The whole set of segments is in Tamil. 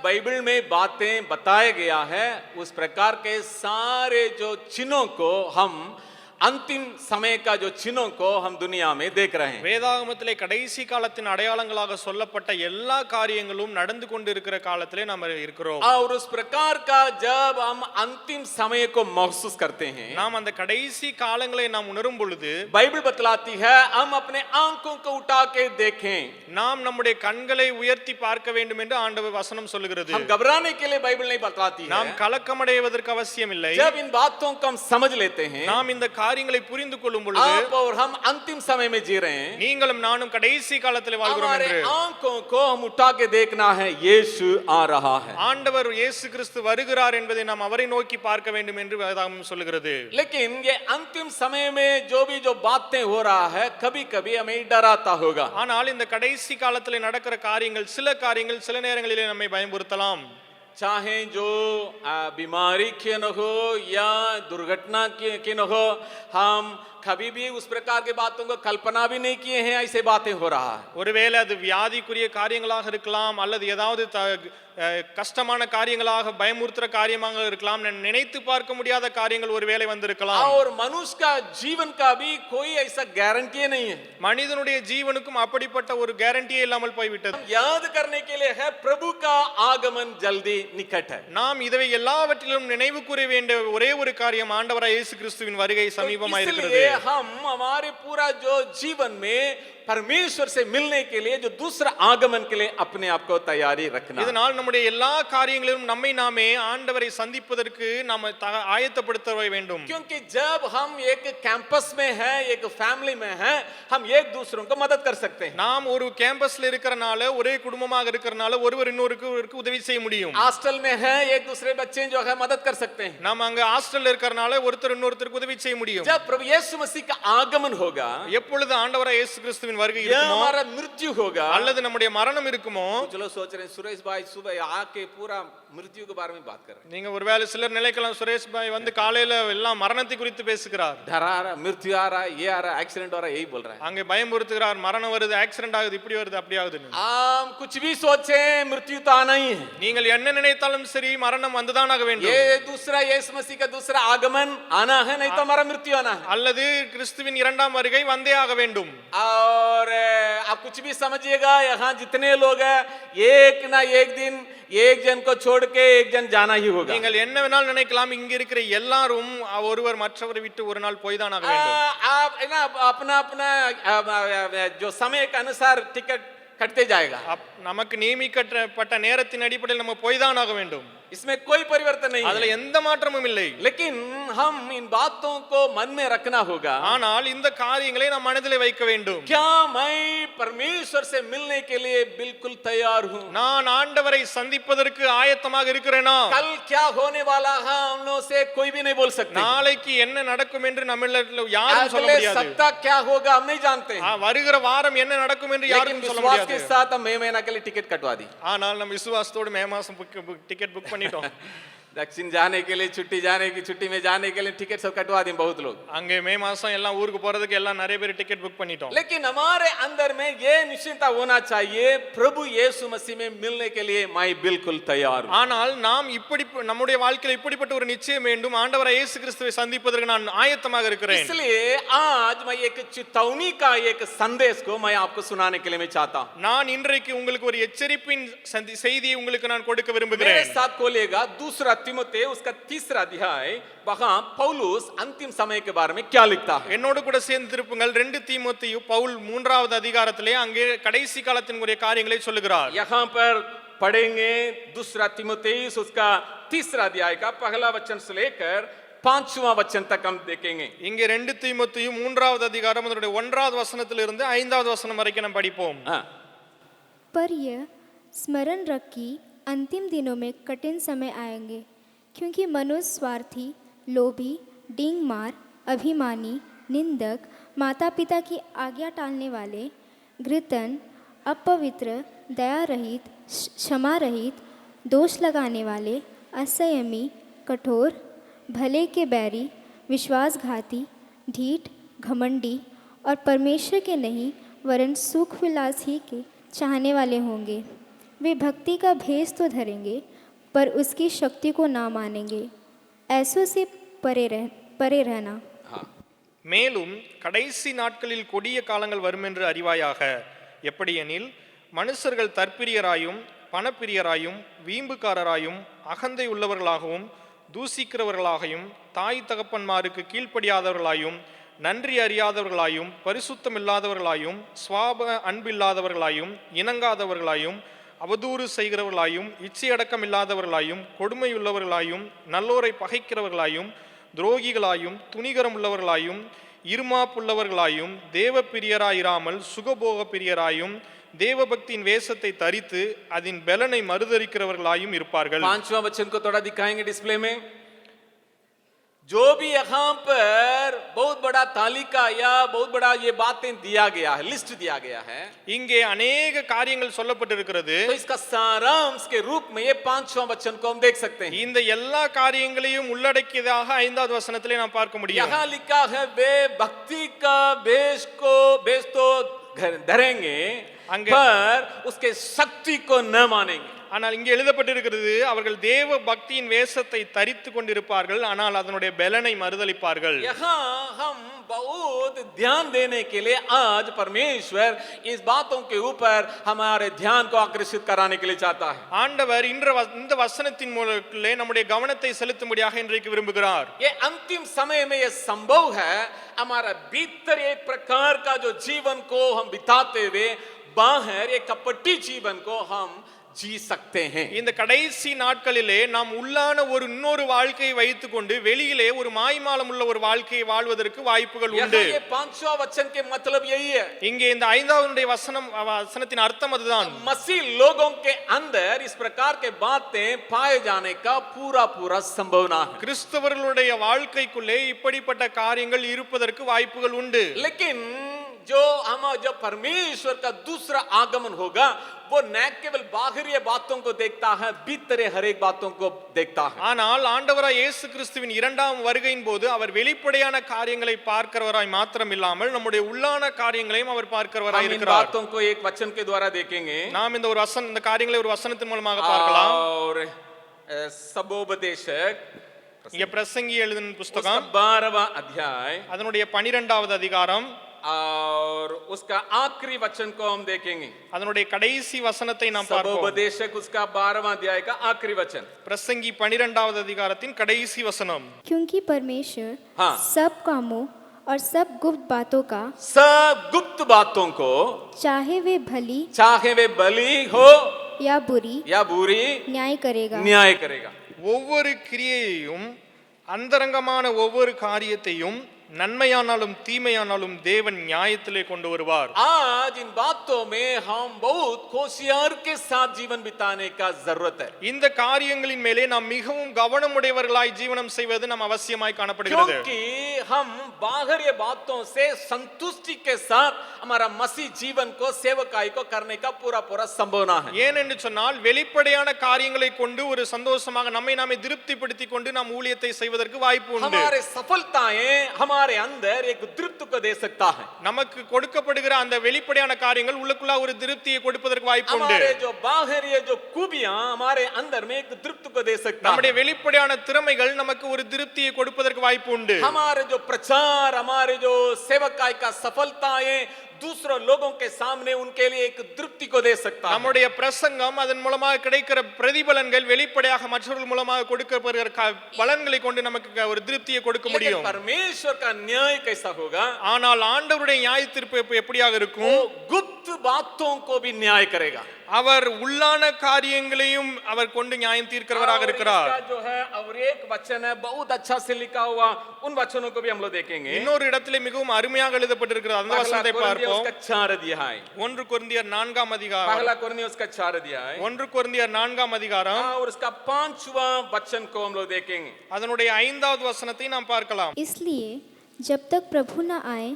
बाइबल में बातें बताया गया है उस प्रकार के सारे जो चिन्हों को हम अंतिम समय का जो चिन्हों को हम दुनिया में देख रहे हैं. வேதாகமத்திலே கடைசி காலத்தின் அடையாளங்களாக சொல்லப்பட்ட எல்லா காரியங்களும் நடந்து கொண்டிருக்கிற காலத்திலே நாம் இருக்கிறோம். और उस प्रकार का जब हम अंतिम समय को महसूस करते हैं, நாம் அந்த கடைசி காலங்களை நாம் உணரும் பொழுது बाइबल बतलाती है हम अपने आंखों को उठा के देखें. நாம் நம்முடைய கண்களை உயர்த்தி பார்க்க வேண்டும் என்று ஆண்டவர் வசனம் சொல்லுகிறது. हम घबराने के लिए बाइबल नहीं बतलाती है. நாம் கலக்கமடைவதற்கு அவசியம் இல்லை. जब इन बातों को हम समझ लेते हैं, நாம் இந்த காரியங்களை புரிந்து கொள்ளும் பொழுது आप और हम अंतिम समय में जी रहे हैं. நீங்களும் நானும் கடைசி காலத்திலே வாழ்கிறோம் हमारे என்று आंखों को हम उठा के देखना है यीशु आ रहा है. ஆண்டவர் இயேசு கிறிஸ்து வருகிறார் என்பதை நாம் அவரை நோக்கி பார்க்க வேண்டும் என்று வேதாகமம் சொல்லுகிறது. लेकिन ये अंतिम समय में जो बातें हो रहा है कभी-कभी हमें डराता होगा. ஆனால் இந்த கடைசி காலத்திலே நடக்கிற காரியங்கள் சில காரியங்கள் சில நேரங்களிலே நம்மை பயமுறுத்தலாம். चाहे जो बीमारी के न हो या दुर्घटना के न हो, हम कभी भी उस प्रकार की बातों को कल्पना भी नहीं किए हैं. ऐसे बातें हो रहा है. ஒருவேளை அது வியாதிக்குரிய காரியங்களாக இருக்கலாம் அல்லது ஏதாவது கஷ்டமான காரியங்களாக பயமுறுத்துற காரியமாக இருக்கலாம். நினைத்து பார்க்க முடியாத காரியங்கள் ஒருவேளை வந்திருக்கலாம். और मनुष्य का जीवन का भी कोई ऐसा गारंटी नहीं है. மனிதனுடைய ஜீவனுக்கும் அப்படிப்பட்ட ஒரு கேரண்டியே இல்லாமல் போய்விட்டது. याद करने के लिए है प्रभु का आगमन जल्दी निकट है. நாம் இதை எல்லாவற்றிலும் நினைவு கூற வேண்டிய ஒரே ஒரு காரியம் ஆண்டவராகிய இயேசு கிறிஸ்துவின் வருகை சமீபமாக இருக்கிறது. हम हमारे पूरा जो जीवन में परमेश्वर से मिलने के लिए जो दूसरा आगमन के लिए अपने आप को तैयारी रखना. இதனால் நம்முடைய எல்லா காரியங்களிலும் நம்மை நாமே ஆண்டவரை சந்திப்பதற்கு நாம் ஆயத்தப்படுத்த வேண்டும். क्योंकि जब हम एक कैंपस में हैं, एक फैमिली में हैं, हम एक दूसरों को मदद कर सकते हैं. நாம் ஒரு கேம்பஸ்ல இருக்கறனால ஒரே குடும்பமாக இருக்கறனால ஒருவர் இன்னொருவருக்கு உதவி செய்ய முடியும். हॉस्टल में हैं, एक दूसरे बच्चे जो है मदद कर सकते हैं. நாம் அங்க ஹாஸ்டல்ல இருக்கறனால ஒருத்தர் இன்னொருத்தருக்கு உதவி செய்ய முடியும். जब प्रभु यीशु मसीह का आगमन होगा, எப்பொழுது ஆண்டவராகிய இயேசு கிறிஸ்துவின் வருகை या இருக்குமோ हमारा मृत्यु होगा, அல்லது நம்முடைய மரணம் இருக்குமோ, चलो सोच रहे हैं सुरेश भाई सुबह आके पूरा मृत्यु के बारे में बात कर रहे हैं. நீங்க ஒருவேளை சிலர் நினைக்கலாம் சுரேஷ் பாய் வந்து காலையில எல்லாம் மரணத்தை குறித்து பேசுகிறார். डरा रहा, मृत्यु आ रहा है, ये आ रहा है, एक्सीडेंट हो रहा है, यही बोल रहा है. அங்கே பயமுறுத்துகிறார், மரணம் வருது, ஆக்சிடென்ட் ஆகுது, இப்படி வருது, அப்படி ஆகுதுன்னு. हम कुछ भी सोचे मृत्यु तो आना ही है. நீங்கள் என்ன நினைத்தாலும் சரி மரணம் வந்துதான் ஆக வேண்டும். ये दूसरा यीशु मसीह का दूसरा आगमन आना है, नहीं तो हमारा मृत्यु आना है. அல்லது கிறிஸ்துவின் இரண்டாம் வருகை வந்தே ஆக வேண்டும். और आप कुछ भी समझिएगा, यहाँ जितने लोग हैं एक ना एक दिन एक जन को छोड़ के एक जन जाना ही होगा. நீங்கள் என்ன வேணாலும் நினைக்கலாம், இங்க இருக்கிற எல்லாரும் ஒருவர் மற்றவரை விட்டு ஒரு நாள் போய் தான் ஆக வேண்டும். आप ना अपना अपना जो समय के अनुसार टिकट कटते जाएगा. நமக்கு நியமிக்கப்பட்ட நேரத்தின் அடிப்படையில் நம்ம போய் தான் ஆக வேண்டும். इसमें कोई परिवर्तन नहीं அதுல है. எந்த மாற்றமும் இல்லை. लेकिन हम इन बातों को मन में रखना होगा. ஆனால் இந்த காரியங்களை நாம் மனதிலே வைக்க வேண்டும். क्या मैं परमेश्वर से मिलने के लिए बिल्कुल तैयार हूँ? நான் ஆண்டவரை சந்திப்பதற்கு ஆயத்தமாக இருக்கிறேனா? कल क्या होने वाला है हम लोगों से कोई भी नहीं बोल सकते. நாளைக்கு என்ன நடக்கும் என்று நம்மள யாரும் சொல்ல अगले முடியாது. सप्ताह क्या होगा हम नहीं जानते हैं. வருகிற வாரம் என்ன நடக்கும் என்று யாரும் लेकिन சொல்ல विश्वास के முடியாது. साथ हम मई महीना के लिए टिकट कटवा दी. ஆனால் நம்ம விசுவாசத்தோடு மே மாசம் டிக்கெட் புக் பண்ணிட்டோம். दक्षिण जाने के लिए छुट्टी में जाने के लिए टिकट सब कटवा दी बहुत लोग. அங்கே மே மாசம் எல்லாம் ஊருக்கு போறதுக்கு எல்லாம் நிறைய பேர் டிக்கெட் புக் பண்ணிட்டோம். लेकिन हमारे अंदर में ये निश्चिंतता होना चाहिए प्रभु यीशु मसीह में मिलने के लिए मैं बिल्कुल तैयार हूं. ஆனால் நாம் இப்படி நம்முடைய வாழ்க்கையில இப்படிப்பட்ட ஒரு நிச்சயம் வேண்டும், ஆண்டவராகிய இயேசு கிறிஸ்துவை சந்திப்பதற்கு நான் ஆயத்தமாக இருக்கிறேன். इसलिए आज मैं एक चेतावनी का एक संदेश को मैं आपको सुनाने के लिए मैं चाहता हूं. நான் இன்றைக்கு உங்களுக்கு ஒரு எச்சரிப்பின் செய்தியை உங்களுக்கு நான் கொடுக்க விரும்புகிறேன். मेरे साथ खोलिएगा दूसरा तीमुथी उसका तीसरा अध्याय. वहां पौलुस अंतिम समय के बारे में क्या लिखता है? என்னோடு கூட சேர்ந்து திருப்புங்கள். 2 தீமோத்தேயு பவுல் 3வது அதிகாரத்திலே அங்கே கடைசி காலத்தினுடைய காரியங்களை சொல்லுகிறார். यहां पर पढ़ेंगे दूसरा तीमुथी उसका तीसरा अध्याय का पहला वचन से लेकर 5वां वचन तक हम देखेंगे. இங்கே 2 தீமோத்தேயு 3வது அதிகாரம் அதனுடைய 1வது வசனத்திலிருந்து 5வது வசனம் வரைக்கும் நாம் படிப்போம். पर यह स्मरण रख कि अंतिम दिनों में कठिन समय आएंगे, क्योंकि मनुष्य स्वार्थी, लोभी, डींग मार, अभिमानी, निंदक, माता पिता की आज्ञा टालने वाले, घृतन, अपवित्र, दया रहित, क्षमा रहित, दोष लगाने वाले, असंयमी, कठोर, भले के बैरी, विश्वासघाती, ढीठ, घमंडी और परमेश्वर के नहीं वरन सुख विलास ही के चाहने वाले होंगे. वे भक्ति का भेष तो धरेंगे पर उसकी शक्ति को ना मानेंगे। ऐसों से परे रहना। हाँ, மேலும் கடைசி நாட்களில் கொடிய காலங்கள் வரும் என்று அறிவாயாக. எப்படியெனில் மனுஷர்கள் தற்பிரியராயும் பணப்பிரியராயும் வீம்புக்காரராயும் அகந்தை உள்ளவர்களாகவும் தூசிக்கிறவர்களாகவும் தாய் தகப்பன்மாருக்கு கீழ்ப்படியாதவர்களாயும் நன்றி அறியாதவர்களாயும் பரிசுத்தமில்லாதவர்களாயும் சுவாப அன்பில்லாதவர்களாயும் இணங்காதவர்களாயும் அவதூறு செய்கிறவர்களாயும் இச்சையடக்கம் இல்லாதவர்களாயும் கொடுமையுள்ளவர்களாயும் நல்லோரை பகைக்கிறவர்களாயும் துரோகிகளாயும் துணிகரம் உள்ளவர்களாயும் இருமாப்புள்ளவர்களாயும் தேவ பிரியராயிராமல் சுகபோக பிரியராயும் தேவபக்தியின் வேஷத்தை தரித்து அதன் பலனை மறுதரிக்கிறவர்களாயும் இருப்பார்கள். 5वां वचन को थोड़ा दिखाएंगे डिस्प्ले में. जो भी यहाँ पर बहुत बड़ा तालिका या बहुत बड़ा ये बातें दिया गया है, लिस्ट दिया गया है, இங்கே अनेक காரியங்கள் சொல்லப்பட்டிருக்கிறது. तो इसका सारांश के रूप में ये 5वां वचन को हम देख सकते हैं. இந்த எல்லா காரியங்களையும் உள்ளடக்கியதாக 5வது வசனத்திலே நாம் பார்க்க முடியும். यहाँ लिखा है वे भक्ति का बेश तो धरेंगे पर उसके शक्ति को न मानेंगे. ஆனால் இங்கே எழுதப்பட்டிருக்கிறது அவர்கள் தேவ பக்தியின் வேஷத்தை தரித்து கொண்டிருப்பார்கள் ஆனால் அதனுடைய பலனை மறுதலிப்பார்கள். यहाँ हम बहुत ध्यान देने के लिए आज परमेश्वर इस बातों के ऊपर हमारे ध्यान को आकर्षित कराने के लिए चाहता है. ஆண்டவர் இந்த வசனத்தின் மூலத்திலே நம்முடைய கவனத்தை செலுத்தும்படியாக இன்றைக்கு விரும்புகிறார். ये अंतिम समय में ये संभव है हमारा भीतर एक प्रकार का जो जीवन को हम बिताते हुए बाहर एक कपटी जीवन को हम जी सकते हैं. இந்த கடைசி நாட்களிலே நாம் உள்ளான ஒரு இன்னொரு வாழ்க்கையை வைத்துக்கொண்டு வெளியிலே ஒரு மாய்மாலம் உள்ள ஒரு வாழ்க்கையை வாழ்வதற்கு வாய்ப்புகள் உண்டு. ये 5वां वचन के मतलब यही है. இங்கே இந்த 5வது வசனத்தின் அர்த்தம் அதுதான். मसीह लोगों के अंदर इस प्रकार के बातें पाए जाने का पूरा संभावना है. கிறிஸ்தவர்களுடைய வாழ்க்கைக்குள்ளே இப்படிப்பட்ட காரியங்கள் இருப்பதற்கு வாய்ப்புகள் உண்டு. लेकिन जो परमेश्वर का दूसरा आगमन होगा वो न केवल बाहरी बातों को देखता है भीतरे हर एक बातों को देखता है. ஆனால் ஆண்டவராய் இயேசு கிறிஸ்துவின் இரண்டாம் வருகையின் போது அவர் வெளிப்படையான காரியங்களை பார்க்கிறவராய் மாத்திரம் இல்லாமல் நம்முடைய உள்ளான காரியங்களையும் அவர் பார்க்கிறவராய் हम इन இருக்கிறார். बातों को एक वचन के द्वारा देखेंगे. நாம் இந்த காரியங்களை ஒரு வசனத்தின் மூலமாக பார்க்கலாம். और सबोपदेशक இங்க பிரசங்கி எழுதின उसका புத்தகம் 12वां अध्याय அதனுடைய 12வது அதிகாரம் और उसका आखिरी वचन को हम देखेंगे. அதனுடைய கடைசி வசனத்தை நாம் பார்ப்போம். सबोपदेशक उसका 12वां अध्याय का आखिरी वचन. பிரசங்கி 12வது அதிகாரத்தின் கடைசி வசனம். क्योंकि परमेश्वर हाँ. सब कामों और सब गुप्त बातों का सब गुप्त बातों को चाहे वे भली हो या बुरी न्याय करेगा. ஒவ்வொரு கிரியையையும் அந்தரங்கமான ஒவ்வொரு காரியத்தையும் நன்மையானாலும் தீமையானாலும் தேவன் நியாயத்திலே கொண்டு வருவார். आज इन बातों में हम बहुत होशियार के साथ जीवन बिताने का जरूरत है. இந்த காரியங்களின் மேலே நாம் மிகவும் கவனமுடையவர்களாய் ஜீவனம் செய்வது நம் அவசியமாய் காணப்படுகிறது. क्योंकि हम बाहरी बातों से संतुष्टि के साथ हमारा मसीह जीवन को सेवकाई को करने का पूरा संभावना है. ஏனென்று சொன்னால் வெளிப்படையான காரியங்களை கொண்டு ஒரு சந்தோஷமாக நம்மை நாமே திருப்திப்படுத்திக் கொண்டு நாம் ஊழியத்தை செய்வதற்கு வாய்ப்பு உண்டு. हमारे सफलताएं हमारे अंदर एक तृप्ति को दे सकता है. நமக்கு கொடுக்கப்படுகிற அந்த வெளிப்படையான காரியங்கள் உள்ளுக்குள்ள ஒரு திருப்தியை கொடுப்பதற்கு வாய்ப்பு உண்டு. हमारे जो बाहरी जो खूबियां हमारे अंदर में एक तृप्ति को दे सकता है. நம்முடைய வெளிப்படையான திறமைகள் நமக்கு ஒரு திருப்தியை கொடுப்பதற்கு வாய்ப்பு உண்டு. हमारे जो प्रचार हमारे जो सेवकाई का सफलताएं दूसरों लोगों के सामने उनके लिए एक तृप्ति को दे सकता है. நம்முடைய பிரசங்கம் அதன் மூலமாக கிடைக்கிற பிரதிபலன்கள் வெளிப்படையாக மற்றவர்கள் மூலமாக கொடுக்கப்படுகிற பலன்களை கொண்டு நமக்கு ஒரு திருப்தியை கொடுக்க முடியும். परमेश्वर का न्याय कैसा होगा? ஆனால் ஆண்டவருடைய நியாய தீர்ப்பு எப்படியாக இருக்கும்? गुप्त बातों को भी न्याय करेगा. அவர் உள்ளான காரியங்களையும் அவர் கொண்டு நியாயம் தீர்க்கிறவராக இருக்கிறார். जो है और एक वचन है बहुत अच्छा से लिखा हुआ उन वचनों को भी हम लोग देखेंगे. இன்னொரு இடத்திலே மிகவும் அருமையாக எழுதப்பட்டிருக்கிறது அந்த வசனத்தை பார்ப்போம். 1 கொரிந்தியர் 4ஆம் அதிகாரம். पहला कोरिन्थियों उसका 4 अध्याय. 1 கொரிந்தியர் 4ஆம் அதிகாரம். और उसका 5वां वचन को हम लोग देखेंगे. அதனுடைய 5வது வசனத்தை நாம் பார்க்கலாம். इसलिए जब तक प्रभु न आए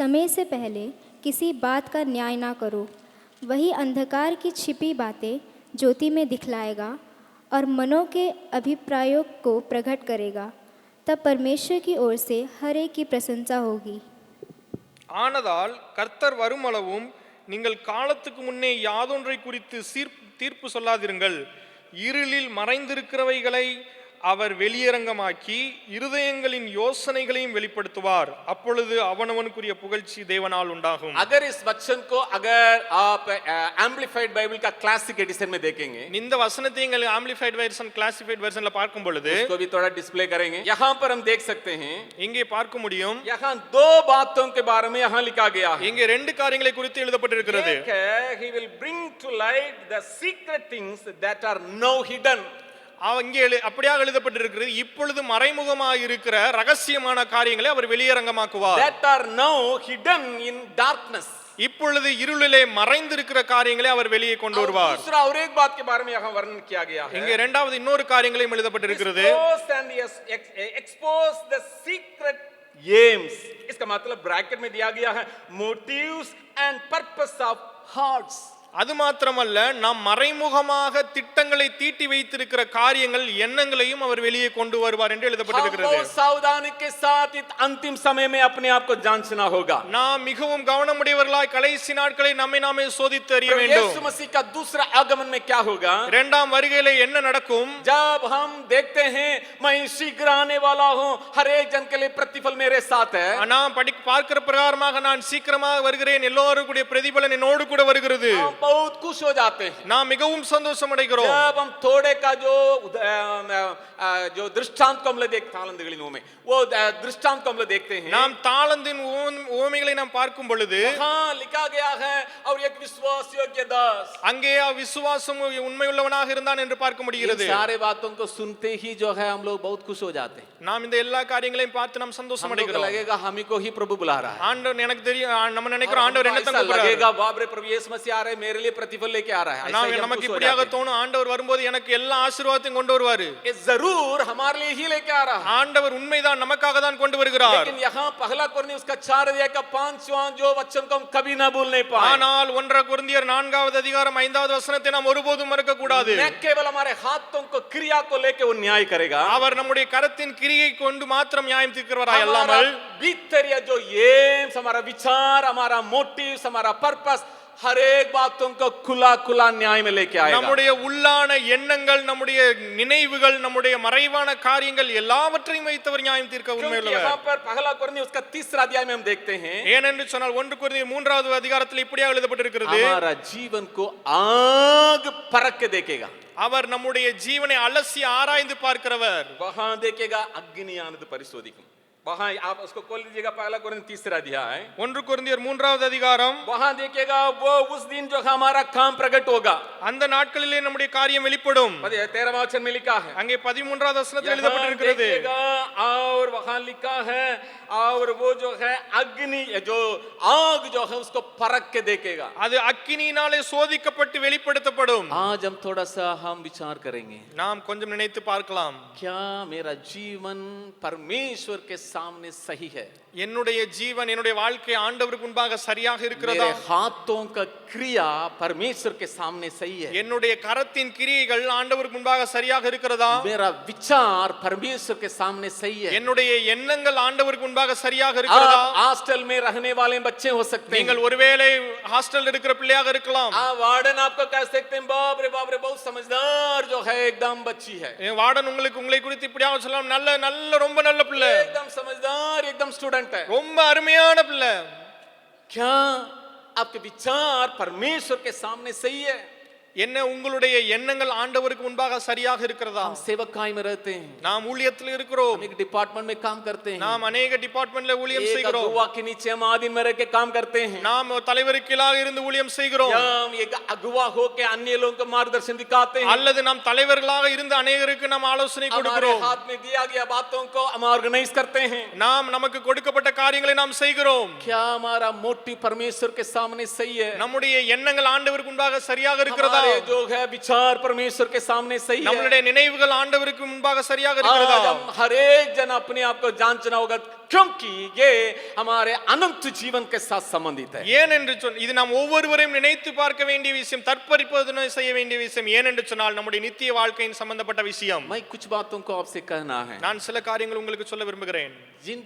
समय से पहले किसी बात का न्याय ना करो. वही अंधकार की छिपी बातें ज्योति में दिखलाएगा और मनों के अभिप्रायों को प्रकट करेगा. तब परमेश्वर की ओर से हर एक की प्रशंसा होगी. ஆனதால் கர்த்தர் வருமளவும் நீங்கள் காலத்துக்கு முன்னே யாதொன்றை குறித்து தீர்ப்பு சொல்லாதிருங்கள். இருளில் மறைந்திருக்கிறவைகளை அவர் வெளியரங்கமாக்கி இருதயங்களின் யோசனைகளையும் வெளிப்படுத்துவார். அப்பொழுது அவனவனுக்குரிய புகழ்ச்சி தேவனால் உண்டாகும். अगर इस वचन को अगर आप एम्प्लीफाइड बाइबल का क्लासिक एडिशन में देखेंगे, இந்த வசனத்தை நீங்கள் ஆம்பிளிஃபைட் வெர்ஷன் கிளாசிஃபைட் வெர்ஷன்ல பார்க்கும் பொழுது उसको भी थोड़ा डिस्प्ले करेंगे. यहाँ पर हम देख सकते हैं, இங்கே பார்க்க முடியும். यहाँ दो बातों के बारे में यहाँ लिखा गया है. இங்கே ரெண்டு காரியங்களை குறித்து எழுதப்பட்டிருக்கிறது. एक है, he will bring to light the secret things that are now hidden. இங்கே அப்படியாக எழுதப்பட்டிருக்கிறது, இப்பொழுது மறைமுகமாக இருக்கிற ரகசியமான காரியங்களை அவர் வெளியரங்கமாக்குவார். That are now hidden in darkness. இப்பொழுது இருளிலே மறைந்திருக்கிற காரியங்களை அவர் வெளியே கொண்டு வருவார். दूसरा और एक बात के बारे में यहाँ वर्णन किया गया है. இங்கே இரண்டாவது இன்னொரு காரியங்களையும் எழுதப்பட்டிருக்கிறது. Expose the secret aims. इसका मतलब ब्रैकेट में दिया गया है motives and purpose of hearts. அது மாத்திரமல்ல, நாம் மறைமுகமாக திட்டங்களை தீட்டி வைத்திருக்கிற காரியங்கள் எண்ணங்களையும் அவர் வெளியே கொண்டு வருவார் என்று எழுதப்பட்டிருக்கிறது. बहुत सावधानी के साथ इस अंतिम समय में अपने आप को जांचना होगा. நாம் மிகவும் கவனமுடையவர்களாய் கடைசி நாட்களை நம்மை நாமே சோதித்து அறிய வேண்டும். यीशु मसीह का दूसरा आगमन में क्या होगा? இரண்டாம் வருகையிலே என்ன நடக்கும்? जब हम देखते हैं मैं शीघ्र आने वाला हूं, हर एक जन के लिए प्रतिफल मेरे साथ है. நாம் பார்க்கிற பிரகாரமாக நான் சீக்கிரமாக வருகிறேன், எல்லோருடைய பிரதிபலன் என்னோடு கூட வருகிறது. बहुत खुश हो जाते हैं. நாம் மிகவும் சந்தோஷம் அடைகிறோம். जब हम थोड़े का जो दृष्टांत को हम लोग देखते हैं, वो दृष्टांत को हम लोग देखते हैं. நாம் தாளந்தின் உவமைகளை நாம் பார்க்கும் பொழுது हाँ लिखा गया है, और एक विश्वास योग्य दास. அங்கே விசுவாசம் உண்மையுள்ளவனாக இருந்தான் என்று பார்க்க முடிகிறது. इन सारे बातों को सुनते ही जो है हम लोग बहुत खुश हो जाते हैं. நாம் இந்த எல்லா காரியங்களையும் பார்த்து நாம் சந்தோஷம் हम लोग அடைகிறோம். लगेगा हमी को ही प्रभु बुला रहा है. ஆண்டவர் எனக்கு தெரியும், நம்ம நினைக்கிறோம் ஆண்டவர் என்ன தான் கூப்பிடுறாரு. लगेगा बाप रे प्रभु यीशु मसीह आ रहे हैं, मेरे लिए प्रतिफल लेके आ रहा है. நாம் நமக்கு இப்படியாக தோணும், ஆண்டவர் வரும்போது எனக்கு எல்லா ஆசீர்வாதத்தையும் கொண்டு வருவாரு. ये जरूर हमारे लिए ही लेके आ रहा है. ஆண்டவர் உண்மைதான் நமக்காக தான் கொண்டு வருகிறார். लेकिन यहाँ पहला कोरिन्थियों उसका 4 अध्याय का 5वां जो वचन को हम कभी ना भूल नहीं पाए. ஆனால் 1 கொரிந்தியர் 4வது அதிகாரம் 5வது வசனத்தை நாம் ஒருபோதும் மறக்க கூடாது. न केवल हमारे हाथों को क्रिया को लेके वो न्याय करेगा, அவர் நம்முடைய கரத்தின் கிரியை கொண்டு மாத்திரம் நியாயம் தீர்க்கிறவராய் அல்லாமல் भीतर जो एम्स, हमारा विचार, हमारा मोटिव्स, हमारा पर्पस, हर एक बातों को खुला खुला न्याय में लेके आएगा. நம்முடைய உள்ளான எண்ணங்கள், நம்முடைய நினைவுகள், நம்முடைய மறைவான காரியங்கள் எல்லாவற்றையும் வைத்தவர் நியாயம் தீர்க்க உண்மையுள்ளவர். यहाँ पर पहला कोरिन्थियों उसका 3 अध्याय में हम देखते हैं, ஏனென்று சொன்னால் 1 கொரிந்தியர் 3வது அதிகாரத்தில் இப்படியாக எழுதப்பட்டிருக்கிறது, हमारा जीवन को आग परख के देखेगा. அவர் நம்முடைய ஜீவனை அலசி ஆராய்ந்து பார்க்கிறவர். वहां देखेगा अग्नि आनंद परिशोधिकम. वहां आप उसको खोल लीजिएगा, पहला कोरिन्थियों 3 अध्याय 1 கொரிந்தியர் 3வது அதிகாரம். वहां देखिएगा वो उस दिन जो हमारा काम प्रकट होगा. அந்த நாட்களிலே நம்முடைய காரியம் வெளிப்படும். 13वां वचन में लिखा है, அங்கே 13வது வசனத்தில் எழுதப்பட்டிருக்கிறது. और वहां लिखा है, और वो जो है अग्नि, जो आग जो है उसको परख के देखेगा. அது அக்கினியினாலே சோதிக்கப்பட்டு வெளிப்படுத்தப்படும். आज हम थोड़ा सा हम विचार करेंगे, நாம் கொஞ்சம் நினைத்து பார்க்கலாம். क्या मेरा जीवन परमेश्वर के सामने सही है? என்னுடைய ஜீவன், என்னுடைய வாழ்க்கை ஆண்டவருக்கு முன்பாக சரியாக இருக்கிறதா? मेरे हाथों का क्रिया परमेश्वर के सामने सही है? என்னுடைய கரத்தின் கிரியைகள் ஆண்டவருக்கு முன்பாக சரியாக இருக்கிறதா? मेरा विचार परमेश्वर के सामने सही है? என்னுடைய எண்ணங்கள் ஆண்டவருக்கு முன்பாக சரியாக இருக்கிறதா? आप हॉस्टल में रहने वाले बच्चे हो सकते हैं. நீங்கள் ஒருவேளை ஹாஸ்டல்ல இருக்கிற பிள்ளையாக இருக்கலாம். वार्डन आपको कह सकते हैं, बाप रे बहुत समझदार जो है, एकदम बच्ची है. வார்டன் உங்களை குறித்து இப்படியாக சொல்லலாம், நல்ல நல்ல ரொம்ப நல்ல பிள்ளை, एकदम समझदार, एकदम स्टूडेंट है. ரொம்ப அருமையான பிள்ளை. क्या आपके विचार परमेश्वर के सामने सही है? என்ன உங்களுடைய எண்ணங்கள் ஆண்டவருக்கு முன்பாக சரியாக இருக்கிறதா? हम सेवकाई में रहते हैं, நாம் ஊழியத்தில் இருக்கிறோம், हम एक डिपार्टमेंट में काम करते हैं, நாம் अनेक டிபார்ட்மென்ட்ல ஊழியம் एक செய்கிறோம், अगुवा के नीचे हम आधीन में रह के काम करते हैं, நாம் தலைவருக்கு கீழாக இருந்து ஊழியம் செய்கிறோம், हम एक अगुवा होके अन्य लोगों को मार्गदर्शन दिखाते हैं, அல்லது நாம் தலைவர்களாக இருந்து अनेகருக்கு நாம் ஆலோசனை हमारे கொடுக்கிறோம், हाथ में दिया गया बातों को हम ऑर्गेनाइज करते हैं. நாம் நமக்கு கொடுக்கப்பட்ட காரியங்களை நாம் செய்கிறோம். क्या हमारा मोटिव परमेश्वर के सामने सही है? நம்முடைய எண்ணங்கள் ஆண்டவருக்கு முன்பாக சரியாக இருக்கிறதா? हमारे जो है विचार परमेश्वर के सामने सही है? நம்மளுடைய நினைவுகள் ஆண்டவருக்கு முன்பாக சரியாக இருக்கிறதா? आज हम हर एक जन अपने आप को जांचना होगा, क्योंकि ये हमारे अनंत जीवन के साथ संबंधित है। ஏன் என்று இது நாம் ஒவ்வொருவரையும் நினைத்து பார்க்க வேண்டிய விஷயம், தற்பரிபோதனை செய்ய வேண்டிய விஷயம். ஏன் என்று சொன்னால் நம்முடைய நித்திய வாழ்க்கையின் சம்பந்தப்பட்ட விஷயம். मैं कुछ बातों को आपसे कहना है। நான் சில காரியங்கள் உங்களுக்கு சொல்ல விரும்புகிறேன்.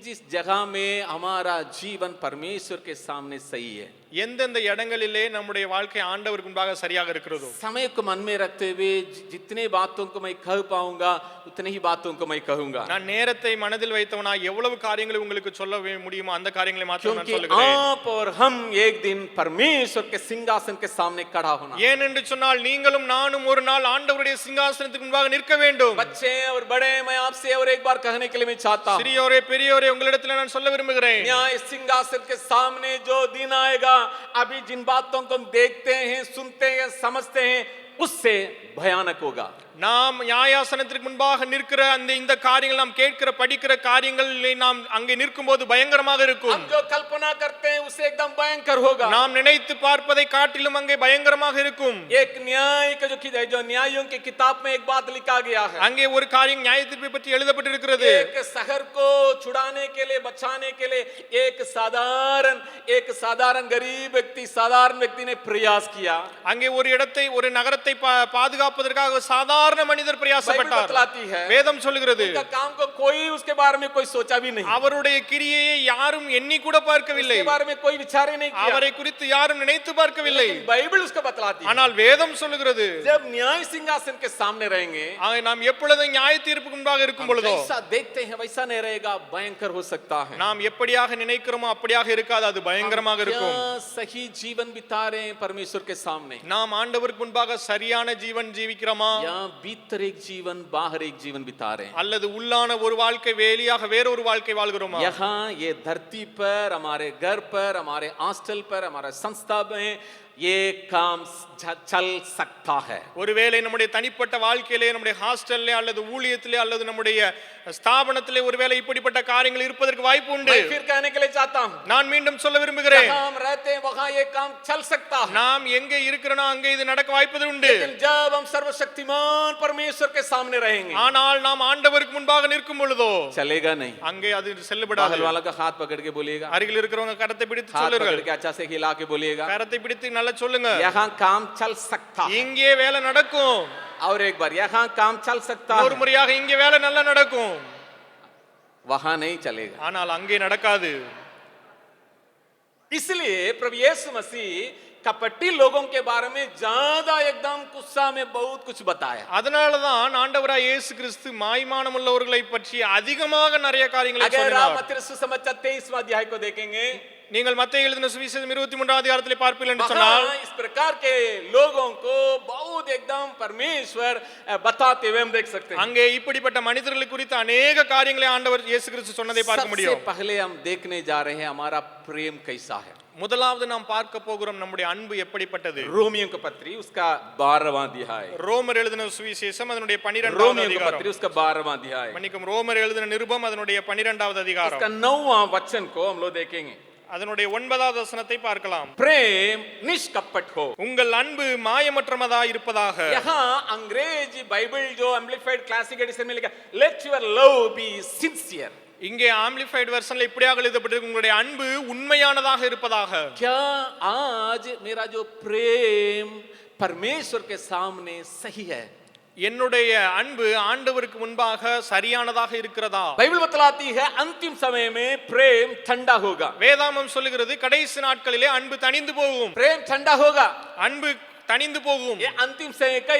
जिस जगह में हमारा जीवन परमेश्वर के सामने सही है, எந்தெந்த இடங்களிலே நம்முடைய வாழ்க்கை ஆண்டவருக்கு முன்பாக சரியாக இருக்கிறதோ, समय को मन में रखते हुए जितने बातों को मैं कह पाऊंगा उतने ही बातों को मैं कहूंगा, நான் நேரத்தை மனதில் வைத்தவனா எவ்வளவு காரியங்களை உங்களுக்கு சொல்ல முடியுமோ அந்த காரியங்களை மாத்திரம் நான் क्योंकि சொல்லுகிறேன். आप और हम एक दिन परमेश्वर के सिंहासन के सामने खड़ा होना। ஏன் என்று சொன்னால் நீங்களும் நானும் ஒரு நாள் ஆண்டவருடைய சிங்காசனத்துக்கு முன்பாக நிற்க வேண்டும். बच्चे और बड़े, मैं आपसे और एक बार कहने के लिए मैं चाहता हूं, சிறியோரே பெரியோரே உங்களிடத்தில் நான் சொல்ல விரும்புகிறேன். न्याय सिंहासन के सामने जो दिन आएगा, अभी जिन बातों को हम देखते हैं, सुनते हैं, समझते हैं, उससे भयानक होगा। நாம் நியாயாசனத்திற்கு முன்பாக நிற்கிற இந்த காரியங்கள், நாம் கேட்கிற படிக்கிற காரியங்களை நாம் அங்கே நிற்கும்போது பயங்கரமாக இருக்கும். हम जो कल्पना करते हैं उससे एकदम भयंकर होगा। நாம் நினைத்து பார்ப்பதை காட்டிலும் அங்கே பயங்கரமாக இருக்கும். एक न्याय का जो न्यायों की किताब में एक बात लिखा गया है, அங்கே ஒரு காரியம் நியாயத்தீர்ப்பை பற்றி எழுதப்பட்டிருக்கிறது. एक शहर को छुड़ाने के लिए, बचाने के लिए एक साधारण गरीब व्यक्ति, साधारण व्यक्ति ने प्रयास किया। அங்கே ஒரு இடத்தை, ஒரு நகரத்தை பாதுகாப்பதற்காக சாதாரண மனிதர் பிரயாசப்பட்டார். வேதம் சொல்லுகிறது उनका काम को कोई उसके बारे में कोई सोचा भी नहीं, அவருடைய கிரியையை யாரும் எண்ணி கூட பார்க்கவில்லை, उसके बारे में कोई विचार ही नहीं किया, அவரை குறித்து யாரும் நினைத்து பார்க்கவில்லை. बाइबल उसको बतलाती है। ஆனால் வேதம் சொல்லுகிறது जब न्याय सिंहासन के सामने रहेंगे, நாம் எப்பொழுது நியாய தீர்ப்புக்கு முன்பாக இருக்கும் பொழுதோ, जैसा देखते हैं वैसा नहीं रहेगा, भयंकर हो सकता है। நாம் எப்படியாக நினைக்கிறோமோ அப்படியாக இருக்காது, அது பயங்கரமாக இருக்கும். सही जीवन बिता रहे हैं परमेश्वर के सामने, நாம் ஆண்டவருக்கு முன்பாக சரியான ஜீவன் ஜீவிக்கிறோமா, या भीतर एक जीवन बाहर एक जीवन बिता रहे हैं, அல்லது உள்ளான ஒரு வாழ்க்கை வெளியாக வேற ஒரு வாழ்க்கை வாழ்கிறோமா? यहाँ ये धरती पर, हमारे घर पर, हमारे हॉस्टल पर, हमारे संस्था में ये काम चल सकता है। ஒருவேளை நம்முடைய தனிப்பட்ட வாழ்க்கையிலே, நம்முடைய ஹாஸ்டல்லே அல்லது ஊழியத்திலே அல்லது நம்முடைய ஸ்தாபனத்திலே ஒருவேளை இப்படிப்பட்ட காரியங்கள் இருப்பதற்கு வாய்ப்பு உண்டு. मैं फिर कहने के लिए चाहता हूं, நான் மீண்டும் சொல்ல விரும்புகிறேன், जहां हम रहते हैं वहां ये काम चल सकता है। நாம் எங்கே இருக்கிறோம் அங்கே இது நடக்க வாய்ப்பு உண்டு. लेकिन जब हम सर्वशक्तिमान परमेश्वर के सामने रहेंगे, ஆனால் நாம் ஆண்டவருக்கு முன்பாக நிற்கும் பொழுதோ चलेगा नहीं। அங்கே அது செல்லுபடாது. बगल वाला का हाथ पकड़ के बोलिएगा, அருகில் இருக்கிறவங்க கரத்தை பிடித்து हाथ சொல்லுங்கள், पकड़ के अच्छा से हिला के बोलिएगा, கரத்தை பிடித்து நல்லா சொல்லுங்க, यहाँ काम चल सकता है। இங்கே வேலை நடக்கும். और एक बार यहाँ काम चल सकता ஒரு है, முறையாக இங்கே வேலை நல்லா நடக்கும், वहां नहीं चलेगा। ஆனால் அங்கே நடக்காது. इसलिए प्रभु यीशु मसीह कपटी लोगों के बारे में ज्यादा एकदम गुस्सा में बहुत कुछ बताया। அதனாலதான் ஆண்டவராய் இயேசு கிறிஸ்து மாய்மானம் உள்ளவர்களை பற்றி அதிகமாக நிறைய காரியங்களை अगर आप சொன்னார். मत्ती सुसमाचार 23वां अध्याय को देखेंगे, நீங்கள் மத்தேயு எழுதின சுவிசேஷம் 23ஆம் அதிகாரத்திலே பார்ப்பீர்கள் என்று சொன்னால், इस प्रकार के लोगों को बहुत एकदम परमेश्वर बताते हुए हम देख सकते हैं। அங்கே இப்படிப்பட்ட மனிதர்களை குறித்து अनेक காரியங்களை ஆண்டவர் இயேசு கிறிஸ்து சொன்னதை பார்க்க सबसे முடியும். पहले हम देखने जा रहे हैं हमारा प्रेम कैसा है। முதலாவது நாம் பார்க்க போகிறோம் நம்முடைய அன்பு எப்படிப்பட்டது. रोमियो की पत्री उसका 12वां अध्याय, ரோமர் எழுதின சுவிசேஷம் அதனுடைய 12வது रोमियो की அதிகாரம், पत्री उसका 12वां अध्याय, மன்னிக்கும் ரோமர் எழுதின நிருபம் அதனுடைய 12வது அதிகாரம், उसका 9वां वचन को हम लोग देखेंगे। அதனுடைய 9வது வசனத்தை பார்க்கலாம். प्रेम निष्कपट हो, உங்கள் அன்பு மாயமற்றமதா இருப்பதாக. यहाँ अंग्रेजी बाइबल जो एम्प्लीफाइड क्लासिक एडिशन में लिखा, let your love be sincere. இங்கே ஆம்பிளிஃபைட் வெர்ஷன்ல இப்படியாக எழுதப்பட்டிருக்கு, உங்களுடைய அன்பு உண்மையானதாக இருப்பதாக. क्या आज मेरा जो प्रेम परमेश्वर के सामने सही है? என்னுடைய அன்பு ஆண்டவருக்கு முன்பாக சரியானதாக இருக்கிறதா? बाइबल बतलाती है अंतिम समय में प्रेम ठंडा होगा। வேதாமம் சொல்லுகிறது கடைசி நாட்களிலே அன்பு தணிந்து போகும். प्रेम ठंडा होगा, அன்பு தணிந்து போகும். ये अंतिम समय का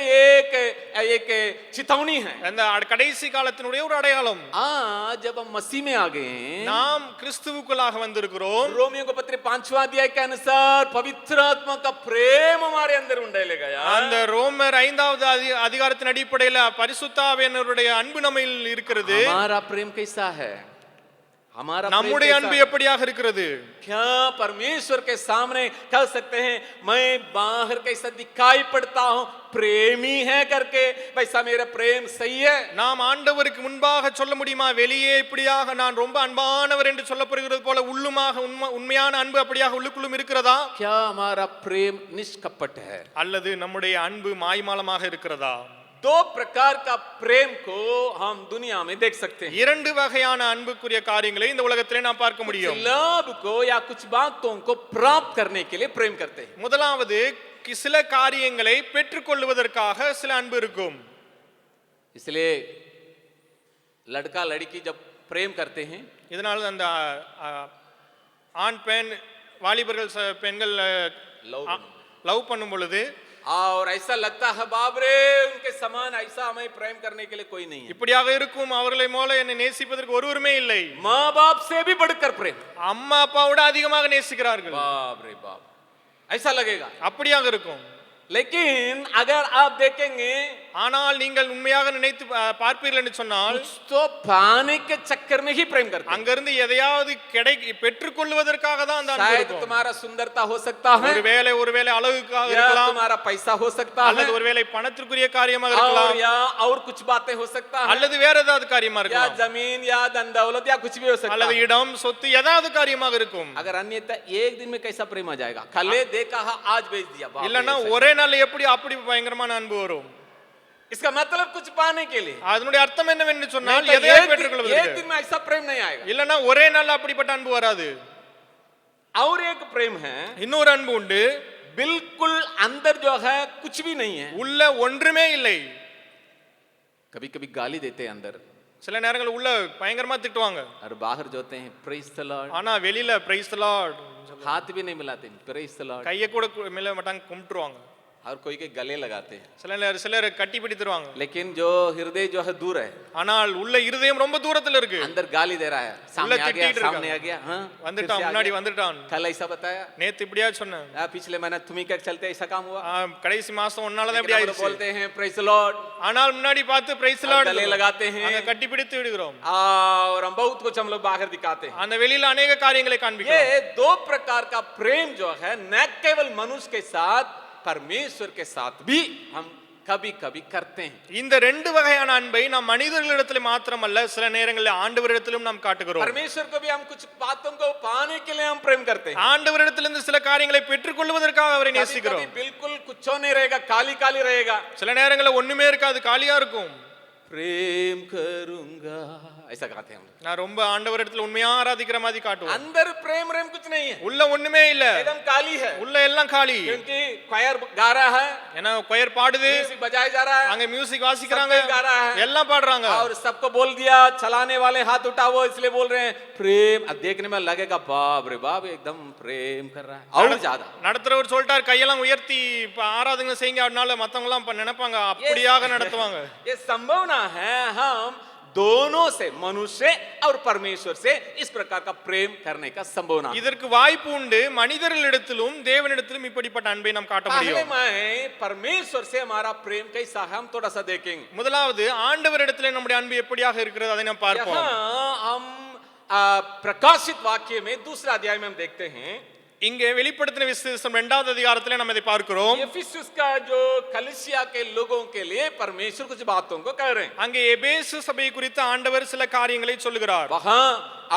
एक चेतावनी है। அந்த கடைசி காலத்தினுடைய ஒரு அடையாளம். आज जब हम मसीह में आ गए हैं, நாம் கிறிஸ்துவுக்குள்ளாக வந்திருக்கிறோம். रोमियो को पत्र 5वां अध्याय के अनुसार पवित्र आत्मा का प्रेम हमारे अंदर उंडेले गया। அந்த ரோமர் 5வது அதிகாரத்தின் அடிப்படையில் பரிசுத்த ஆவியானவருடைய அன்பு நம்மில் இருக்கிறது. हमारा प्रेम कैसा है? हमारा நம்முடைய அன்பு எப்படியாக இருக்கிறது? क्या परमेश्वर के सामने कह सकते हैं मैं बाहर कैसा दिखाई पड़ता हूं, प्रेमी है करके, वैसा मेरा प्रेम सही है? நாம் ஆண்டவருக்கு முன்பாக சொல்ல முடியுமா, வெளியே இப்படியாக நான் ரொம்ப அன்பானவர் என்று சொல்லப்படுகிறது போல உள்ளுமாக உண்மையான அன்பு அப்படியாக உள்ளுக்குள்ளும் இருக்கிறதா? क्या हमारा प्रेम निष्कपट है? அல்லது நம்முடைய அன்பு மாய்மாலமாக இருக்கிறதா? दो प्रकार का प्रेम को हम दुनिया में देख सकते हैं। இரண்டு வகையான அன்புக்குரிய காரியங்களை இந்த உலகத்திலே நாம் பார்க்க कुछ முடியும். लाभ को या कुछ बातों को प्राप्त करने के लिए प्रेम करते हैं। முதலாவது சில காரியங்களை பெற்றுக்கொள்வதற்காக சில அன்பு இருக்கும். इसलिए लड़का लड़की जब प्रेम करते हैं இதனால அந்த ஆண் பெண் வாலிபர்கள் பெண்கள் லவ் பண்ணும் பொழுது और ऐसा लगता है बाप रे उनके समान ऐसा हमें प्रेम करने के लिए कोई नहीं है। இப்படியாக இருக்கும் அவர்களை போல என்னை நேசிப்பதற்கு ஒருவருமே இல்லை. माँ बाप से भी बढ़कर प्रेम, அம்மா அப்பாவோட அதிகமாக நேசிக்கிறார்கள். बाप रे बाप, ऐसा लगेगा। அப்படியாக இருக்கும். लेकिन अगर आप देखेंगे ஆனால் நீங்கள் உண்மையாக நினைத்து பார்ப்பீர்கள் என்று சொன்னால் कुछ तो पाने के चक्कर में ही प्रेम करते हैं। அங்கிருந்து எதையாவது பெற்றுக்கொள்வதற்காக தான் அந்த அன்பு शायद இருக்கும். तुम्हारा सुंदरता हो सकता है, ஒருவேளை அழகுக்காக या இருக்கலாம், तुम्हारा पैसा हो सकता है, அல்லது ஒருவேளை பணத்திற்குரிய காரியமாக और இருக்கலாம், या और कुछ बातें हो सकता है, அல்லது வேற ஏதாவது காரியமா या இருக்கலாம், जमीन या धन दौलत या कुछ भी हो सकता அல்லது है। இடம் சொத்து ஏதாவது காரியமாக இருக்கும். अगर अन्यथा एक दिन में कैसा प्रेम आ जाएगा, कल देखा आज बेच दिया, बाप रे, இல்லன்னா ऐसा। ஒரே நாள் எப்படி அப்படி பயங்கரமான அன்பு வரும். इसका मतलब कुछ पाने के लिए, அதனுடைய அர்த்தம் என்னவென்று சொன்னால் नहीं तो எதையாவது एक பெற்றுக்கொள்வதற்கு. दिन में ऐसा प्रेम नहीं आएगा। இல்லன்னா ஒரே நாள் அப்படிப்பட்ட அன்பு வராது. और एक प्रेम है இன்னொரு அன்பு உண்டு, बिल्कुल अंदर जो है कुछ भी नहीं है, உள்ள ஒன்றுமே இல்லை. कभी कभी गाली देते हैं अंदर சில நேரங்கள் உள்ள பயங்கரமா திட்டுவாங்க, और बाहर जो होते हैं प्रेज द लॉर्ड, ஆனா வெளியில பிரைஸ் தி லார்ட் हाथ भी नहीं मिलाते, प्रेज द लॉर्ड, கையை கூட மில்ல மாட்டாங்க, கும்பிட்டுருவாங்க. और कोई के गले लगाते हैं, சிலர் கட்டி பிடித்துருவாங்க. लेकिन जो हृदय जो है दूर है, ஆனால் உள்ள இருதயம் ரொம்ப தூரத்துல இருக்கு. अंदर गाली दे रहा है, सामने आ गया, सामने आ गया, हाँ வந்துட்டான், முன்னாடி வந்துட்டான். कल ऐसा बताया, நேத்து இப்படியா சொன்னேன், पिछले महीना तुम्ही क्या चलते ऐसा काम हुआ, கடைசி மாசம் உன்னால தான் இப்படி लेकिन हम ஆயிடுச்சு. बोलते हैं प्रेज द लॉर्ड, ஆனால் முன்னாடி பார்த்து பிரைஸ் தி லார்ட் गले लगाते हैं, அங்க கட்டி பிடித்து விடுகிறோம். और हम बहुत कुछ हम लोग बाहर दिखाते हैं। அந்த வெளியில अनेक காரியங்களை காண்பிக்கிறோம். ये दो प्रकार का प्रेम जो है न केवल मनुष्य के साथ परमेश्वर के साथ भी हम कभी कभी करते हैं। இந்த ரெண்டு வகையான அன்பை நாம் மனிதர்களிடத்தில் மாத்திரமல்ல சில நேரங்களில் ஆண்டவரிடத்திலும் நாம் காட்டுகிறோம். परमेश्वर को भी हम कुछ बातों को पाने के लिए हम प्रेम करते हैं। ஆண்டவரிடத்திலிருந்து சில காரியங்களை பெற்றுக்கொள்வதற்காக அவரை நேசிக்கிறோம். कभी बिल्कुल कुछ नहीं रहेगा, काली काली रहेगा, சில நேரங்களில் ஒண்ணுமே இருக்காது, காலியா இருக்கும். प्रेम करूंगा ऐसा कहते हैं हम। நான் ரொம்ப ஆண்டவரிடத்தில் உண்மையா ஆராதிக்கிற மாதிரி காட்டுவோம். अंदर प्रेम प्रेम कुछ नहीं है, உள்ள ஒண்ணுமே இல்ல, एकदम काली है, உள்ள எல்லாம் காலி. क्योंकि क्वायर गा रहा है, ஏன்னா கொயர் பாடுது, म्यूजिक बजाया जा रहा है, அங்க மியூசிக் வாசிக்கிறாங்க, सब कोई गा रहा है, எல்லாம் பாடுறாங்க. और सबको बोल दिया, चलाने वाले हाथ उठा वो इसलिए बोल रहे हैं प्रेम। अब देखने में लगेगा बाप रे बाप एकदम प्रेम कर रहा है, और ज्यादा நடத்துறவர் சொல்லிட்டார் கையெல்லாம் உயர்த்தி ஆராதனை செய்யுங்க, அதனால மத்தவங்க எல்லாம் நினைப்பாங்க அப்படியாக நடத்துவாங்க. ये संभावना है हम दोनों से, मनुष्य और परमेश्वर से इस प्रकार का प्रेम करने का संभावना। இதற்கு வாய்ப்பு உண்டு, மனிதர்களிடத்திலும் தேவனிடத்திலும் இப்படிப்பட்ட அன்பை நாம் காட்ட पहले முடியும். मैं परमेश्वर से हमारा प्रेम कैसा है हम थोड़ा सा देखेंगे। முதலாவது ஆண்டவரிடத்திலே நம்முடைய அன்பு எப்படியாக இருக்கிறது அதை நாம் பார்ப்போம். यहाँ हम प्रकाशित वाक्य में दूसरा अध्याय में हम देखते हैं, இங்கே வெளிப்படுத்தின விசேஷம் 2வது அதிகாரத்திலே நாம் இதை பார்க்கிறோம். एफिसुस का जो कलीसिया के लोगों के लिए परमेश्वर कुछ बातों को कह रहे हैं। அங்கே எபேசு சபை குறித்து ஆண்டவர் சில காரியங்களை சொல்லுகிறார். वहां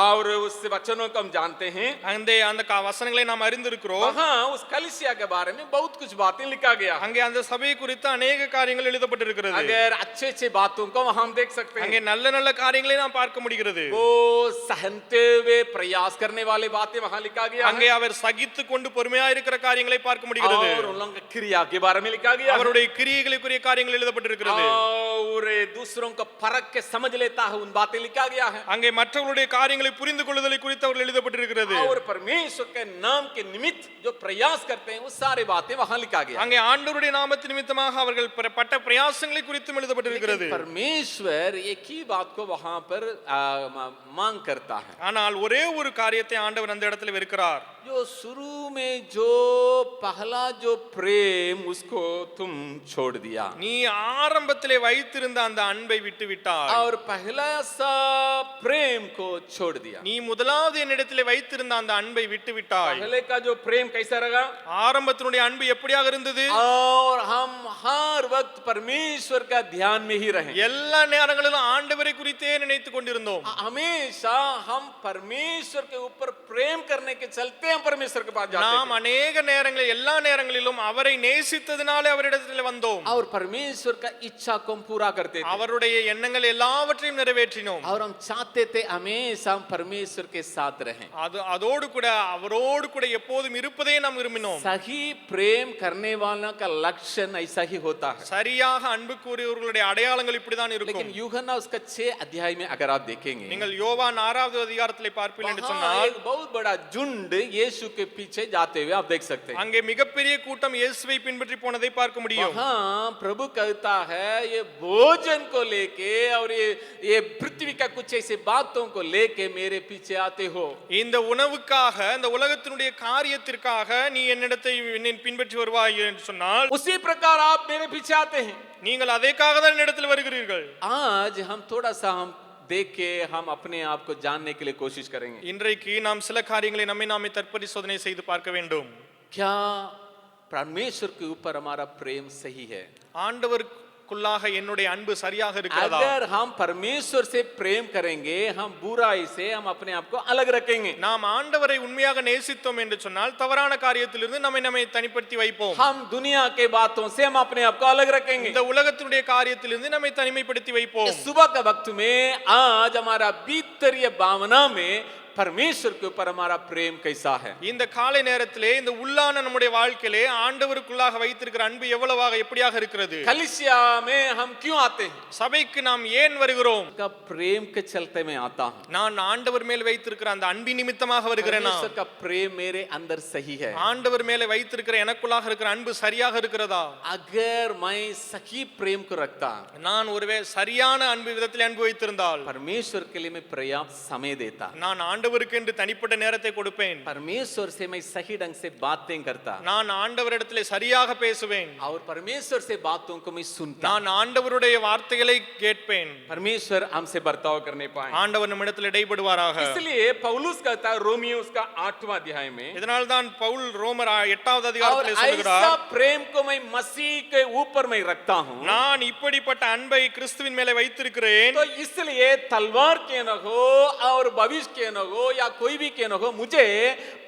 और उस वचनों को हम जानते हैं, அந்த வசனங்களை நாம் அறிந்திருக்கிறோம். वहां उस कलीसिया के बारे में बहुत कुछ बातें लिखा गया है। அங்கே அந்த சபை குறித்து अनेक காரியங்கள் எழுதப்பட்டிருக்கிறது. अगर अच्छे अच्छे बातों को वहां हम देख सकते हैं, அங்கே நல்ல நல்ல காரியங்களை நாம் பார்க்க முடிகிறது. वो सहनते हुए प्रयास करने वाले बातें वहां लिखा गया है, அங்கே அவர் சகித்து கொண்டு பொறுமையா இருக்கிற காரியங்களை பார்க்க முடிகிறது. और उन लोगों की क्रिया के बारे में लिखा गया है, அவருடைய கிரியைகளுக்குரிய காரியங்கள் எழுதப்பட்டிருக்கிறது. और दूसरों को परख के समझ लेता है उन बातें लिखा गया है, அங்கே மற்றவர்களுடைய காரியங்களை புரிந்து கொள்ளுதலை குறித்து அவர்கள் எழுதப்பட்டிருக்கிறது. और परमेश्वर के नाम के निमित्त जो प्रयास करते हैं वो सारी बातें वहां लिखा गया है। அங்கே ஆண்டவருடைய நாமத்தின் நிமித்தமாக அவர்கள் பட்ட பிரயாசங்களை குறித்தும் எழுதப்பட்டிருக்கிறது. परमेश्वर एक ही बात को वहां पर मांग करता है, ஆனால் ஒரே ஒரு காரியத்தை ஆண்டவர் அந்த இடத்துல வெறுக்கிறார். जो शुरू में जो पहला जो प्रेम उसको तुम छोड़ दिया, நீ ஆரம்பத்திலே வைத்திருந்த அந்த அன்பை விட்டு விட்டாய். और पहला सा प्रेम को छोड़ दिया। நீ முதலாவது என்னிடத்திலே வைத்திருந்த அந்த அன்பை விட்டு விட்டாய். पहले का जो प्रेम कैसा रहा, ஆரம்பத்தினுடைய அன்பு எப்படியாக இருந்தது? और हम हर वक्त परमेश्वर का ध्यान में ही रहे, எல்லா நேரங்களிலும் ஆண்டவரை குறித்தே நினைத்துக் கொண்டிருந்தோம். हमें हमेशा हम परमेश्वर के ऊपर प्रेम करने के चलते हम परमेश्वर के पास जाते நாம் अनेक நேரங்களில் எல்லா நேரங்களிலும் அவரை நேசித்ததினாலே அவரிடத்தில் வந்தோம். और परमेश्वर का इच्छा को हम पूरा करते थे அவருடைய எண்ணங்கள் எல்லாவற்றையும் நிறைவேற்றினோம். और हम चाहते थे हमेशा हम परमेश्वर के साथ रहें. அதோடு கூட அவரோடு கூட எப்போதும் இருப்பதே நாம் விரும்பினோம். सही प्रेम करने वाला का लक्षण ऐसा ही होता है. சரியாக அன்பு கூறியவர்களுடைய அடையாளங்கள் இப்படிதான் இருக்கும். लेकिन यूहन्ना उसका 6 अध्याय में अगर आप देखेंगे நீங்கள் யோவான் 6வது அதிகாரத்திலே பார்ப்பீர்கள் என்று वहाँ சொன்னால் एक बहुत बड़ा झुंड यीशु के पीछे जाते हुए आप देख सकते हैं. அங்கே மிகப்பெரிய கூட்டம் இயேசுவை பின்பற்றி போனதை பார்க்க முடியும். वहाँ प्रभु कहता है ये भोजन को लेके और ये पृथ्वी का कुछ ऐसे बातों को लेके मेरे पीछे आते हो. இந்த உணவுக்காக இந்த உலகத்தினுடைய காரியத்திற்காக நீ என்னிடத்தை பின்பற்றி வருவாய் என்று சொன்னால் उसी प्रकार आप मेरे पीछे आते हैं. நீங்கள் அதேக்காக தான் என்னிடத்தில் வருகிறீர்கள். आज हम थोड़ा सा हम देख के हम अपने आप को जानने के लिए कोशिश करेंगे. இன்றைக்கு நாம் சில காரியங்களை நம்மை நாமே தற்பரிசோதனை செய்து பார்க்க வேண்டும். क्या परमेश्वर के ऊपर हमारा प्रेम सही है? ஆண்டவருக்குள்ளாக என்னுடைய அன்பு சரியாக இருக்கிறதா? अगर हम परमेश्वर से प्रेम करेंगे हम बुराई से हम अपने आप को अलग रखेंगे. நாம் ஆண்டவரை உண்மையாக நேசித்தோம் என்று சொன்னால் தவறான காரியத்திலிருந்து நம்மை தனிப்படுத்தி வைப்போம். हम दुनिया के बातों से हम अपने आप को अलग रखेंगे. இந்த உலகத்தினுடைய காரியத்திலிருந்து நம்மை தனிமைப்படுத்தி வைப்போம். इस सुबह के वक्त में आज हमारा भीतरीय भावना में परमेश्वर के ऊपर हमारा प्रेम कैसा है? இந்த காலை நேரத்திலே இந்த உள்ளான நம்முடைய வாழ்க்கையிலே ஆண்டவருக்குள்ளாக வைத்திருக்கிற அன்பு எவ்வளவாக எப்படியாக இருக்கிறது? कलीसिया में हम क्यों आते हैं? சபைக்கு நாம் ஏன் வருகிறோம்? का प्रेम के चलते मैं आता हूं. நான் ஆண்டவர் மேல் வைத்திருக்கிற அந்த அன்பின் நிமித்தமாக வருகிறேனா? परमेश्वर का प्रेम मेरे अंदर सही है. ஆண்டவர் மேலே வைத்திருக்கிற எனக்குள்ளாக இருக்கிற அன்பு சரியாக இருக்கிறதா? अगर मैं सही प्रेम को रखता நான் ஒருவேளை சரியான அன்பு விதத்தில் அன்பு வைத்திருந்தால் परमेश्वर के लिए मैं पर्याप्त समय देता. நான் ஆண்டவருக்கு என்று தனிப்பட்ட நேரத்தை கொடுப்பேன். परमेश्वर से मैं सही ढंग से बातें करता நான் ஆண்டவரிடத்திலே சரியாக பேசுவேன். और परमेश्वर से बातों को मैं सुनता. நான் ஆண்டவருடைய வார்த்தைகளை கேட்பேன். परमेश्वर हमसे बर्ताव करने पाए. ஆண்டவர் நம்மிடத்தில் இடைபடுவாராக. इसलिए पौलुस कहता है रोमियो उसका 8वां अध्याय में இதனால் தான் பவுல் ரோமர் 8வது और அதிகாரத்திலே ऐसा சொல்கிறார், प्रेम को मैं मसीह के ऊपर मैं रखता हूं நான் இப்படிப்பட்ட அன்பை கிறிஸ்துவின் மேலே வைத்திருக்கிறேன். तो इसलिए तलवार के न हो और भविष्य के न हो या कोई भी के न हो मुझे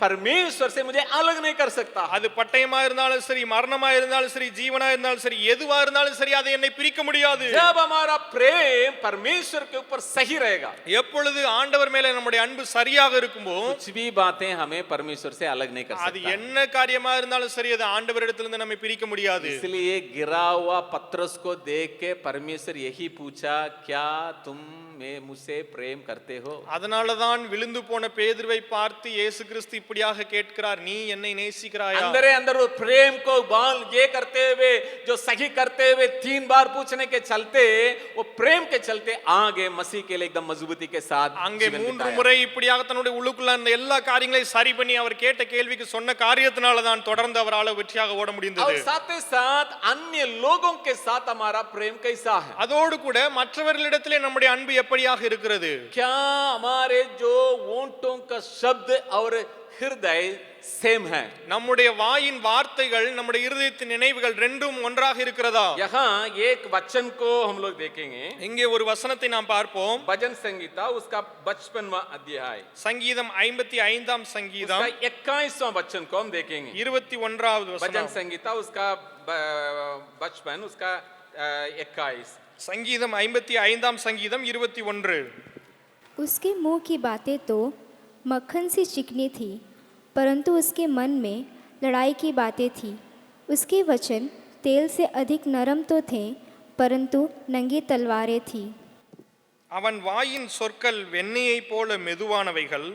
परमेश्वर से मुझे अलग नहीं कर सकता. அது பட்டயமா இருந்தாலும் சரி, மரணமா இருந்தாலும் சரி, ஜீவனா இருந்தாலும் சரி, எதுவா இருந்தாலும் சரி, அதை என்னை பிரிக்க முடியாது. जब हमारा प्रेम परमेश्वर के ऊपर सही रहेगा எப்பொழுது ஆண்டவர் மேலே நம்முடைய அன்பு சரியாக இருக்குமோ कुछ भी बातें हमें परमेश्वर से अलग नहीं कर அது सकता. என்ன காரியமா இருந்தாலும் சரி, அது ஆண்டவரிடத்திலிருந்து நம்மை பிரிக்க முடியாது. इसलिए गिरा हुआ पत्रस को देख के परमेश्वर यही पूछा क्या तुम मुझसे प्रेम करते हो? அதனால தான் விழுந்து போன பேதுருவை பார்த்து இயேசு கிறிஸ்து இப்படியாக கேட்கிறார், நீ என்னை நேசிக்கிறாயா? अंदर अंदर वो प्रेम को बाल ये करते हुए जो सही करते हुए 3 बार पूछने के चलते वो प्रेम के चलते आगे मसीह के लिए एकदम मजबूती के साथ அங்கே जीवन 3 बिताया. முறை இப்படியாக தன்னுடைய உள்ளுக்குள்ள அந்த எல்லா காரியங்களையும் சரி பண்ணி அவர் கேட்ட கேள்விக்கு சொன்ன காரியத்தினால தான் தொடர்ந்து அவரால் வெற்றியாக ஓட और முடிந்தது. साथ ही साथ अन्य लोगों के साथ हमारा प्रेम कैसा है? அதோடு கூட மற்றவர்களிடத்திலே நம்முடைய அன்பு எப்படியாக இருக்கிறது? क्या हमारे जो ओंठों का शब्द और हृदय सेम है? நம்முடைய வாயின் வார்த்தைகள் நம்முடைய இருதயத்தின் நினைவுகள் ரெண்டும் ஒன்றாக இருக்கிறதா? यहाँ एक वचन को हम लोग देखेंगे. இங்கே ஒரு வசனத்தை நாம் பார்ப்போம். भजन संगीता उसका 55वां अध्याय சங்கீதம் 55ஆம் சங்கீதம் उसका 21वां वचन को हम देखेंगे. 21வது भजन வசனம். संगीता उसका 55 उसका 21. சங்கீதம் 55ஆம் சங்கீதம் 21. उसके मुंह की बातें तो मक्खन सी चिकनी थी, परंतु उसके मन में लड़ाई की बातें थी. उसके वचन तेल से अधिक नरम तो थे, परंतु नंगी तलवारें थी. அவன் வாயின் சொற்கள் வெண்ணெயைப் போல மெதுவானவைகள்,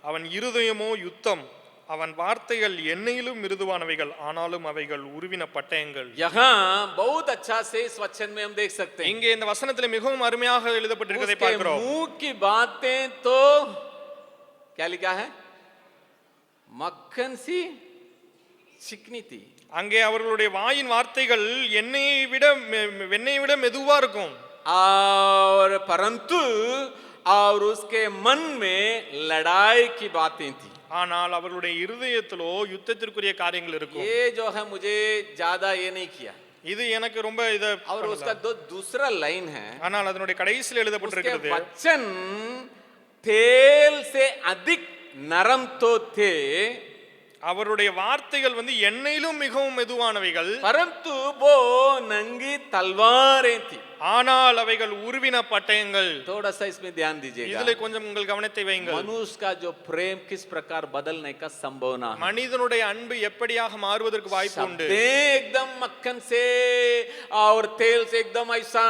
அவன் இருதயமோ யுத்தம். அவன் வார்த்தைகள் எண்ணெயிலும் மிருதுவானவைகள், ஆனாலும் அவைகள் உருவின பட்டயங்கள். यहाँ बहुत अच्छा से इस वचन में हम देख सकते हैं. இங்கே இந்த வசனத்தில் மிகவும் அருமையாக எழுதப்பட்டிருக்கிறதை उसके பார்க்கிறோம். मुंह की बातें तो क्या लिखा है? मक्खन सी चिकनी थी. அங்கே அவர்களுடைய வாயின் வார்த்தைகள் எண்ணெயை விட வெண்ணெயை விட மெதுவா இருக்கும். और परंतु और उसके मन में लड़ाई की बातें थी. ஆனால் அவர்களுடைய இருதயத்திலோ யுத்தத்திற்குரிய காரியங்கள் இருக்கும். ये जो है मुझे ज्यादा ये नहीं किया. இது எனக்கு ரொம்ப இத और उसका दूसरा लाइन है. ஆனால் அதனுடைய கடைசியில் उसके எழுதப்பட்டிருக்கிறது, वचन तेल से अधिक नरम तो थे, அவருடைய வார்த்தைகள் வந்து எண்ணெயிலும் மிகவும் மெதுவானவைகள், परंतु वो नंगी तलवारें थी। ஆனால் அவைகள் உருவின பட்டயங்கள். थोड़ा सा इसमें ध्यान दीजिएगा। இதிலே கொஞ்சம் உங்கள் கவனத்தை வையுங்கள். मनुष्य का जो प्रेम किस प्रकार बदलने का संभावना है। மனிதனுடைய அன்பு எப்படியாக மாறுவதற்கு வாய்ப்பு உண்டு. शब्दें एकदम मक्खन से और तेल से एकदम ऐसा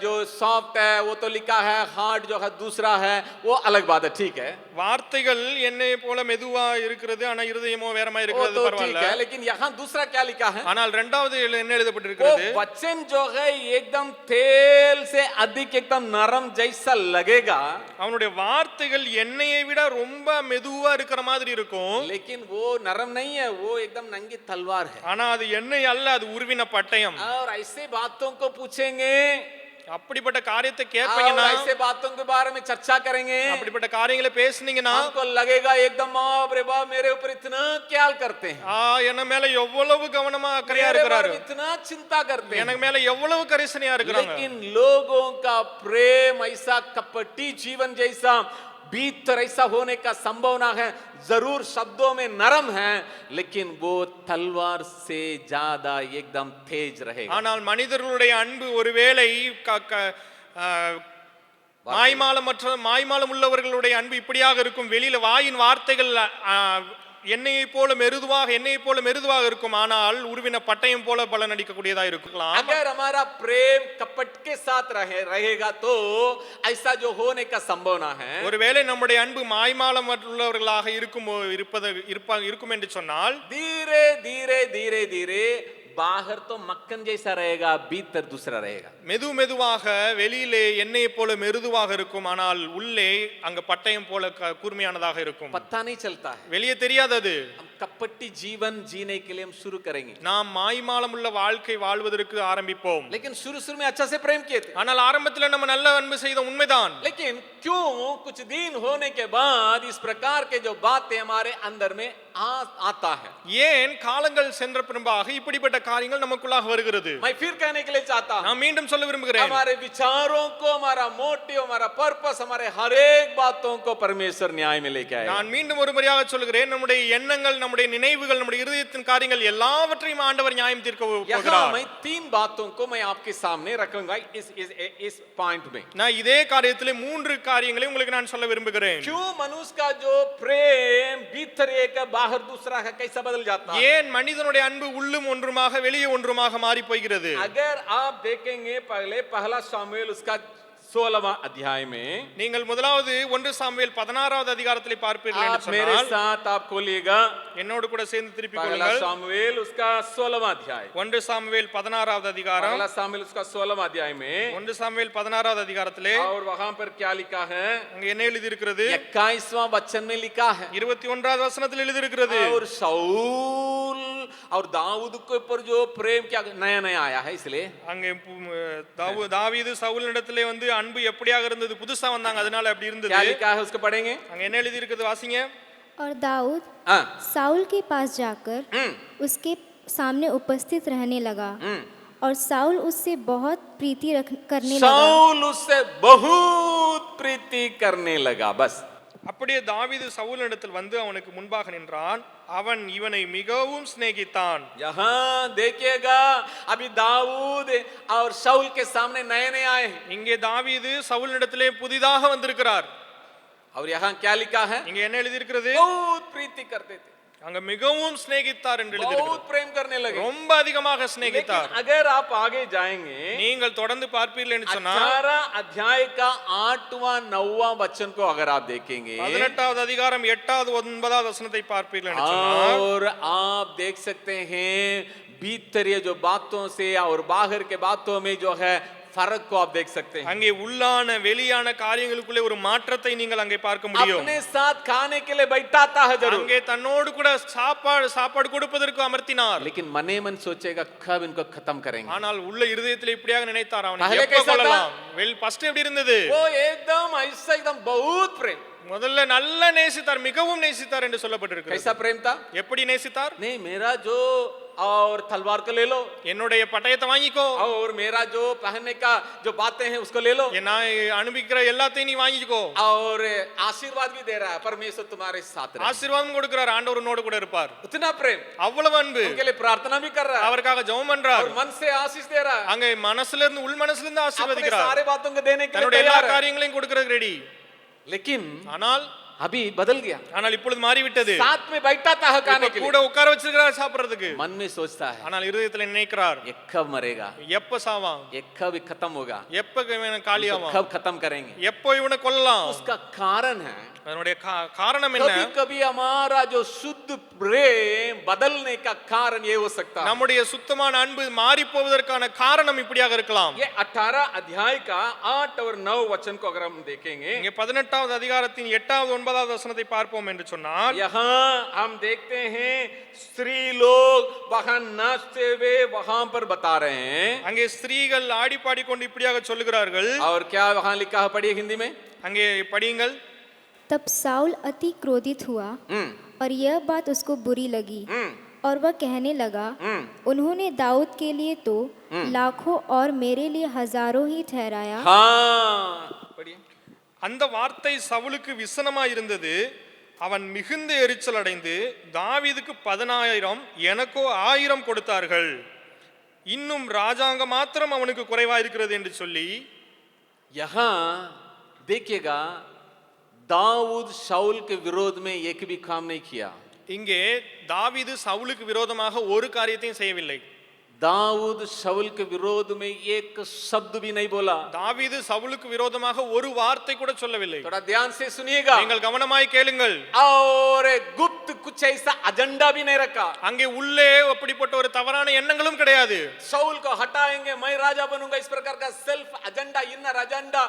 जो सॉफ्ट है वो तो लिखा है, हार्ड जो है दूसरा है, वो अलग बात है, ठीक है। வார்த்தைகள் எண்ணெயை போல மெதுவா இருக்கிறது, ஆனா இருதயமோ வேற மாதிரி वो இருக்கிறது, तो ठीक பரவாயில்ல. है, लेकिन यहाँ दूसरा क्या लिखा है? ஆனால் இரண்டாவது என்ன वो எழுதப்பட்டிருக்கிறது? वचन जो है एकदम तेल से अधिक एकदम नरम जैसा लगेगा, அவனுடைய வார்த்தைகள் எண்ணெயை விட ரொம்ப மெதுவா இருக்கிற மாதிரி இருக்கும். लेकिन वो नरम नहीं है, वो एकदम नंगी तलवार है। ஆனா அது எண்ணெய் அல்ல, அது உருவின பட்டயம். और ऐसे बातों को पूछेंगे, அப்படிப்பட்ட காரியத்தை और கேட்பீங்கன்னா, ऐसे बातों के बारे में चर्चा करेंगे, அப்படிப்பட்ட காரியங்களை பேசுனீங்கன்னா, हमको लगेगा एकदम बाप रे बाप मेरे ऊपर इतना ख्याल करते हैं, என்ன மேல எவ்வளவு கவனமா அக்கறையா मेरे இருக்கிறாரு, बारे में इतना चिंता करते हैं। எனக்கு மேல எவ்வளவு கரிசனையா இருக்கிறாங்க. लेकिन लोगों का प्रेम ऐसा कपटी जीवन जैसा भीतर ऐसा होने का संभावना है, जरूर शब्दों में नरम है, लेकिन वो तलवार से ज्यादा एकदम तेज रहेगा। ஆனால் மனிதர்களுடைய அன்பு ஒருவேளை மாய்மாலம் உள்ளவர்களுடைய அன்பு இப்படியாக இருக்கும். வெளியில வாயின் வார்த்தைகள் எண்ணெயை போல மெருதுவாக இருக்கும், ஆனால் உருவின பட்டயம் போல பலன் அடிக்கக்கூடியதா இருக்கலாம். अगर हमारा प्रेम कपट के साथ रहेगा तो ऐसा जो होने का संभावना है। ஒருவேளை நம்முடைய அன்பு மாய்மாலம் உள்ளவர்களாக இருக்கும் என்று சொன்னால், धीरे धीरे धीरे धीरे बाहर तो मक्खन जैसा रहेगा, भीतर दूसरा रहेगा। மெதுவாக வெளியிலே எண்ணெயை போல மெருதுவாக இருக்கும், ஆனால் உள்ளே அங்க பட்டயம் போல கூர்மையானதாக இருக்கும். पता नहीं चलता है, வெளியே தெரியாதது. हम कपटी जीवन जीने के लिए हम शुरू करेंगे, நாம் மாய்மாலம் உள்ள வாழ்க்கை வாழ்வதற்கு ஆரம்பிப்போம். लेकिन शुरू में अच्छा से प्रेम किए थे, ஆனால் ஆரம்பத்தில் நம்ம நல்ல அன்பு செய்த உண்மைதான். लेकिन क्यों कुछ दिन होने के बाद इस प्रकार के जो बातें हमारे अंदर में आता है। ஏன் காலங்கள் சென்ற பின்பாக இப்படிப்பட்ட காரியங்கள் நமக்குள்ளாக வருகிறது? मैं फिर कहने के लिए चाहता हूं, நான் மீண்டும் சொல்ல விரும்புகிறேன், हमारे विचारों को, हमारा मोटिव, हमारा पर्पस, हमारे हर एक बातों को परमेश्वर न्याय में लेके आएगा। நான் மீண்டும் ஒரு முறையாக சொல்கிறேன், நம்முடைய எண்ணங்கள், நம்முடைய நினைவுகள், நம்முடைய இருதயத்தின் காரியங்கள் எல்லாவற்றையும் ஆண்டவர் நியாயம் தீர்க்க போகிறார். मैं तीन बातों को मैं आपके सामने रखूंगा इस पॉइंट में। நான் இதே காரியத்திலே மூன்று காரியங்களை உங்களுக்கு நான் சொல்ல விரும்புகிறேன். क्यों मनुष्य का जो प्रेम भीतर एक बाहर दूसरा है कैसा बदल जाता है? ஏன் மனிதனுடைய அன்பு உள்ளும் ஒன்றுமாக வெளியே ஒன்றுமாக மாறி போகிறது? अगर आप देखेंगे पहला सामुएल उसका 16वां अध्याय में, நீங்கள் முதலாவது 1 சாமுவேல் 16வது அதிகாரத்திலே பார்ப்பீர்கள் என்று आप मेरे சொன்னால், साथ आप खोलिएगा என்னோடு கூட சேர்ந்து திருப்பிக் पहला கொள்ளுங்கள். सामुएल उसका 16वां अध्याय, 1 சாமுவேல் 16வது அதிகாரம், पहला सामुएल उसका 16वां अध्याय में, 1 சாமுவேல் 16வது அதிகாரத்திலே और वहां पर क्या लिखा है? அங்க என்ன எழுதி இருக்கிறது? 21वां वचन में लिखा है, 21வது வசனத்தில் எழுதி இருக்கிறது, और शाऊल और दाऊद के ऊपर जो प्रेम क्या नया नया आया है, इसलिए அங்கே தாவீது சவுலினிடத்திலே வந்து அன்பு எப்படியாக இருந்தது, புதுசா வந்தாங்க, அதனால அப்படி இருந்தது. क्या लिखा है उसको पढ़ेंगे। அங்க என்ன எழுதி இருக்குது வாசிங்க. और दाऊद साउल के पास जाकर उसके सामने उपस्थित रहने लगा, और साउल उससे बहुत प्रीति करने लगा। शाऊल उससे बहुत प्रीति करने लगा, बस। அப்படியே தாவீது சவுலினிடத்தில் வந்து அவனுக்கு முன்பாக நின்றான், அவன் இவனை மிகவும் சிநேகித்தான். यहाँ देखिएगा, अभी दाऊद और शाऊल के सामने नए नए आए हैं, இங்கே தாவீது சவுலினிடத்திலே புதிதாக வந்திருக்கிறார். और यहाँ क्या लिखा है? இங்க என்ன எழுதி இருக்கிறது? बहुत प्रीति करते थे, அங்க மிகவும் சிநேகித்தார் என்று எழுதி बहुत இருக்கிறது. प्रेम करने लगे। ரொம்ப அதிகமாக சிநேகித்தார். लेकिन अगर आप आगे जाएंगे, நீங்கள் தொடர்ந்து பார்ப்பீர்கள் என்று சொன்னால் 18 अध्याय का 8वां 9वां वचन को अगर आप देखेंगे, 18வது அதிகாரம் 8வது 9வது வசனத்தை பார்ப்பீர்கள் என்று சொன்னால், और आप देख सकते हैं भीतरीय जो बातों से और बाहर के बातों में जो है फर्क को आप देख सकते हैं। அங்கே உள்ளான வெளியான காரியங்களுக்குள்ளே ஒரு மாற்றத்தை நீங்கள் அங்கே பார்க்க முடியும். अपने साथ खाने के लिए बैठाता है जरूर, அங்கே தன்னோடு கூட சாப்பாடு கொடுப்பதற்கு அமர்த்தினார். लेकिन मने मन सोचेगा कब इनको खत्म करेंगे। ஆனால் உள்ள இருதயத்தில் இப்படியாக நினைத்தார், அவனை पहले எப்ப कैसा था? கொல்லலாம். ஃபர்ஸ்ட் எப்படி இருந்தது? वो एकदम ऐसा एकदम बहुत प्रेम, முதல்ல நல்ல நேசித்தார், மிகவும் நேசித்தார் என்று சொல்லப்பட்டிருக்கிறது. कैसा प्रेम था? எப்படி நேசித்தார்? नहीं, मेरा जो और तलवार को ले लो என்னுடைய பட்டயத்தை வாங்கிக்கோ, और मेरा जो पहनने का जो बातें हैं उसको ले लो நான் அனுப்பிக்கிற எல்லாத்தையும் நீ வாங்கிக்கோ. और आशीर्वाद भी दे रहा है परमेश्वर तुम्हारे साथ रहे ஆசீர்வாதம் கொடுக்கிறார், ஆண்டவர் உன்னோடு கூட இருப்பார். उतना प्रेम அவ்வளவு அன்பு, उनके लिए प्रार्थना भी कर रहा है அவருக்காக ஜெபம் பண்றார். और मन से आशीष दे रहा है அங்க மனசுல இருந்து உள் மனசுல இருந்து अपने ஆசீர்வதிக்கிறார். सारे बातों को देने के लिए தன்னுடைய எல்லா तैयार है காரியங்களையும் கொடுக்கிறதுக்கு ரெடி. लेकिन ஆனால் अभी बदल गया ஆனால் இப்பொழுது மாறிவிட்டது. साथ में बैठा था खाने के கூட लिए உட்கார வச்சிருக்கிறார் சாப்பிடுறதுக்கு. मन में सोचता है ஆனால் இருதயத்துல நினைக்கிறார், ये कब मरेगा எப்ப சாவான், ये कब खत्म होगा எப்ப இவனை காலியாவான், कब खत्म करेंगे எப்போ இவனை கொல்லலாம். उसका कारण है அதனுடைய காரணம் என்ன? कभी कभी हमारा जो शुद्ध प्रेम बदलने का कारण ये हो सकता है நம்முடைய சுத்தமான அன்பு மாறி போவதற்கான காரணம் இப்படியாக இருக்கலாம். ये 18 अध्याय का 8 और 9 वचन को अगर हम देखेंगे இங்கே 18வது அதிகாரத்தின் 8வது 9வது வசனத்தை பார்ப்போம் என்று சொன்னால், यहाँ हम देखते हैं स्त्री लोग वहां नाचते हुए वहां पर बता रहे हैं அங்கே ஸ்திரீகள் ஆடி பாடிக்கொண்டு இப்படியாக சொல்லுகிறார்கள். और क्या वहां लिखा है पढ़िए हिंदी में அங்கே படியுங்கள். तब साउल अति क्रोधित हुआ और यह बात उसको बुरी लगी और वह कहने लगा, उन्होंने दाऊद के लिए तो लाखों और मेरे लिए हजारों ही ठहराया. हाँ पढ़िए அந்த வார்த்தை சவுலுக்கு விசனமாய் இருந்தது. அவன் மிகுந்த எரிச்சல் அடைந்து தாவீதுக்கு 10,000 எனக்கோ 1000 கொடுத்தார்கள், இன்னும் ராஜாங்க மாத்திரம் அவனுக்கு குறைவாயிருக்கிறது என்று சொல்லி. यहाँ देखिएगा दाऊद शाऊल के विरोध में एक भी काम नहीं किया. இங்கே தாவீது சவுலுக்கு விரோதமாக ஒரு காரியத்தையும் செய்யவில்லை. दाऊद शाऊल के विरोध में एक शब्द भी नहीं बोला. தாவீது சவுலுக்கு விரோதமாக ஒரு வார்த்தை கூட சொல்லவில்லை. थोड़ा ध्यान से सुनिएगा. நீங்கள் கவனமாய் கேளுங்கள். और गुप्त कुछ ऐसा एजेंडा भी नहीं रखा. அங்கே உள்ளே அப்படிப்பட்ட ஒரு தவறான எண்ணங்களும் கிடையாது. शाऊल को हटाएंगे मैं राजा बनूंगा इस प्रकार का सेल्फ एजेंडा इनर एजेंडा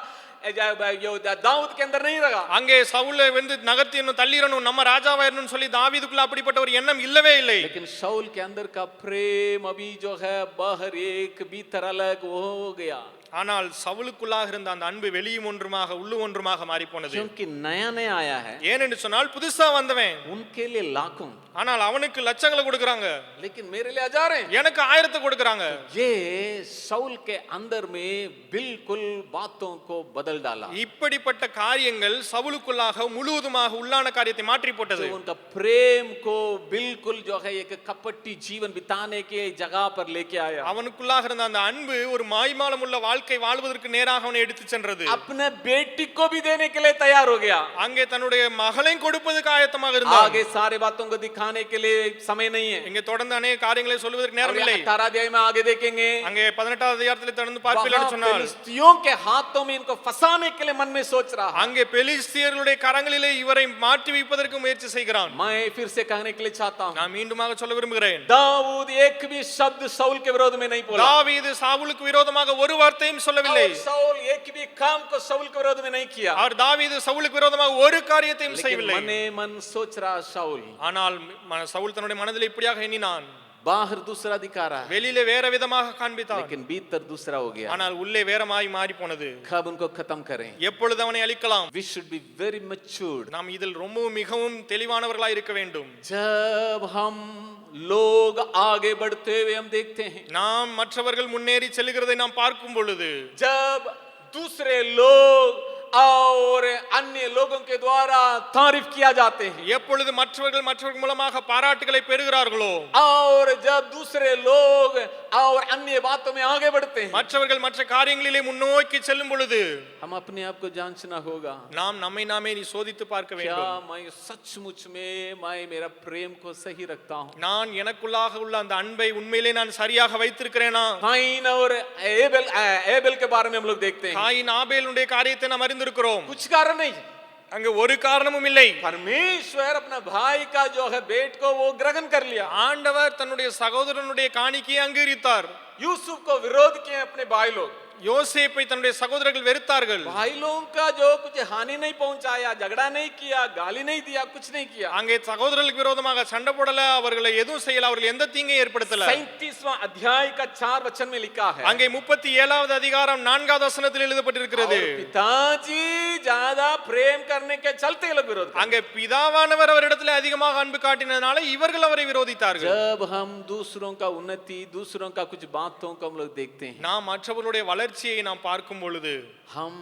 दाऊद के अंदर नहीं रहा. அங்கே சவுலை வந்து நகர்த்தியணும் தள்ளிரணும் நம்ம ராஜாவாயிரணும்னு சொல்லி தாவீதுக்குள்ள அப்படிப்பட்ட ஒரு எண்ணம் இல்லவே இல்லை. लेकिन शाऊल के अंदर का प्रेम अभी जो है बाहर एक भीतर अलग हो गया. ஆனால் சவுலுக்குள்ளாக இருந்த அந்த அன்பு வெளியும் ஒன்றுமாக உள்ளு ஒன்றுமாக மாறி போனது. क्योंकि नया नया आया है ஏனென்று சொன்னால் புதுசா வந்தவன், उनके लिए लाखों, ஆனால் அவனுக்கு லட்சங்களை கொடுக்கறாங்க, लेकिन मेरे लिए हजारें. எனக்கு 1000 கொடுக்கறாங்க. ये शाऊल के अंदर में बिल्कुल बातों को बदल डाला. இப்படிப்பட்ட காரியங்கள் சவுலுக்குள்ளாக முழுவதுமாக உள்ளான காரியத்தை மாற்றி போட்டது. तो उनका प्रेम को बिल्कुल जो है एक कपटी जीवन बिताने के जगह पर लेके आया. அவனுக்குள்ளாக இருந்த அந்த அன்பு ஒரு மாய்மாலம் உள்ள வாழ்க்கை வாழ்வதற்கு நேராக அவனை எடுத்து சென்றது. अपने बेटी को भी देने के लिए तैयार हो गया. அங்கே தன்னுடைய மகளையும் கொடுப்பதற்கு ஆயத்தமாக இருந்தான். आगे सारे बातों को दिखाने के लिए समय नहीं है. இங்கே தொடர்ந்து अनेक காரியங்களை சொல்வதற்கு நேரம் இல்லை. 18 अध्याय में आगे देखेंगे. அங்கே 18வது அதிகாரத்தில் தொடர்ந்து பார்ப்பீர்கள் சொன்னால் फिलिस्तियों के हाथों में इनको फंसाने के लिए मन में सोच रहा है. அங்கே பெலிஸ்தியர்களுடைய கரங்களிலே இவரை மாற்றி வைப்பதற்கு முயற்சி செய்கிறான். मैं फिर से कहने के लिए चाहता हूं நான் மீண்டுமாக சொல்ல விரும்புகிறேன், दाऊद एक भी शब्द शाऊल के विरोध में नहीं बोला. தாவீது சவுலுக்கு விரோதமாக ஒரு வார்த்தையும் சொல்லவில்லை. और शाऊल एक भी काम को शाऊल के विरोध में नहीं किया. அவர் தாவீது சவுலுக்கு விரோதமாக ஒரு காரியத்தையும் लेकिन செய்யவில்லை. मने मन सोच रहा शाऊल, ஆனால் சவுல் தன்னுடைய மனதில் இப்படியாக எண்ணினான். बाहर दूसरा दिखा रहा है வெளியிலே வேற விதமாக காண்பித்தான், लेकिन भीतर दूसरा हो गया. ஆனால் உள்ளே வேறமாய் மாறி போனது. कब उनको खत्म करें? எப்பொழுது அவனை அழிக்கலாம்? We should be very matured. நாம் இதில் ரொம்பவும் மிகவும் தெளிவானவர்களாய் இருக்க வேண்டும். जब हम लोग आगे बढ़ते हुए हम देखते हैं, நாம் மற்றவர்கள் முன்னேறி செல்கிறதை நாம் பார்க்கும் பொழுது, जब दूसरे लोग और अन्य लोगों के द्वारा तारीफ किया जाते हैं, எப்பொழுது மற்றவர்கள் மூலமாக பாராட்டுகளை பெறுகிறார்களோ, और जब दूसरे लोग और अन्य बातों में आगे बढ़ते हैं, மற்றவர்கள் மற்ற காரியங்களிலே முன்னோக்கி செல்லும் பொழுது हम अपने आप को जांचना होगा. நாம் நம்மை நாமே சோதித்து பார்க்க क्या வேண்டும். मैं सचमुच में मैं मेरा प्रेम को सही रखता हूँ? நான் எனக்குள்ளாக உள்ள அந்த அன்பை உண்மையிலே நான் சரியாக வைத்திருக்கிறேனா? काइन और एबेल के बारे में हम लोग देखते हैं. காயின் ஆபேலுடைய காரியத்தை நாம் அறிந்திருக்கிறோம். कुछ कारण नहीं, அங்க ஒரு காரணமும் இல்லை. परमेश्वर अपना भाई का जो है बेट को वो ग्रहण कर लिया. ஆண்டவர் தன்னுடைய சகோதரனுடைய காணிக்கையை அங்கீகரித்தார். यूसुफ को विरोध किए अपने भाई लोग. யோசேப்பை தன்னுடைய சகோதரர்கள் வெறுத்தார்கள். भाई लोगों का जो कुछ हानि नहीं पहुंचाया, झगड़ा नहीं किया, गाली नहीं दिया, कुछ नहीं किया. அங்கே சகோதரர்களுக்கு விரோதமாக சண்டை போடல, அவர்களை எதுவும் செய்யல, அவர்கள் எந்த தீங்கையும் ஏற்படுத்தல. 37वां अध्याय का 4 वचन में लिखा है. அங்கே 37வது அதிகாரம் 4வது வசனத்தில் எழுதப்பட்டிருக்கிறது. और पिताजी ज्यादा प्रेम करने के चलते ये लोग विरोध करते. அங்கே பிதாவானவர் அவரிடத்தில் அதிகமாக அன்பு காட்டினதுனால இவர்கள் அவரை விரோதித்தார்கள். जब हम दूसरों का उन्नति, दूसरों का कुछ बातों को हम लोग देखते हैं, நாம் மற்றவர்களுடைய வளர்ச்சியை நாம் பார்க்கும் பொழுது हम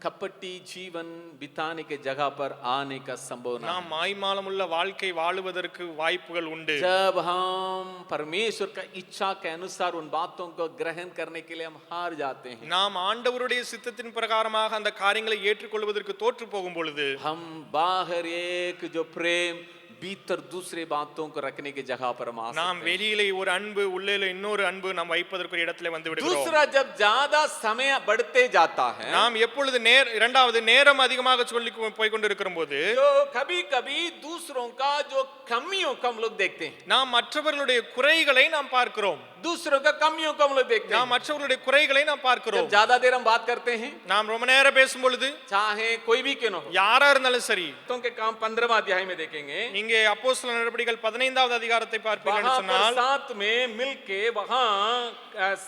कपटी जीवन बिताने के जगह पर आने का संभावना. நாம் மாய்மாலமுள்ள வாழ்க்கை வாழுவதற்கு வாய்ப்புகள் உண்டு. जब हम परमेश्वर का इच्छा के अनुसार उन बातों को ग्रहण करने के लिए हम हार जाते हैं, நாம் ஆண்டவருடைய சித்தத்தின் பிரகாரமாக அந்த காரியங்களை ஏற்றுக்கொள்வதற்கு தோற்று போகும் பொழுது हम बाहर एक जो प्रेम भीतर दूसरे बातों को रखने की जगह पर हम आ நாம் सकते हैं. வெளியிலே ஒரு அன்பு உள்ளே இன்னொரு அன்பு நாம் வைப்பதற்கு ஒரு இடத்துல வந்து விடுகிறோம். दूसरा, जब ज्यादा समय बढ़ते जाता है, நாம் எப்பொழுது இரண்டாவது நேரம் அதிகமாக சொல்லி போய் கொண்டிருக்கிற போது जो कभी कभी दूसरों का जो कमियों को हम लोग देखते हैं, நாம் மற்றவர்களுடைய குறைகளை நாம் பார்க்கிறோம். दूसरों का कमियों को हम लोग देखते நாம் हैं. மற்றவர்களுடைய குறைகளை நாம் பார்க்கிறோம். जब ज्यादा देर हम बात करते हैं, நாம் ரொம்ப நேரம் பேசும் பொழுது चाहे कोई भी क्यों न हो, யாரா இருந்தாலும் சரி, तो के काम 15वां अध्याय में देखेंगे, இங்கே அப்போஸ்தலர் நடபடிகள் 15வது அதிகாரத்தை பார்ப்பீர்கள் என்று वहां पर சொன்னால் साथ में मिलके वहां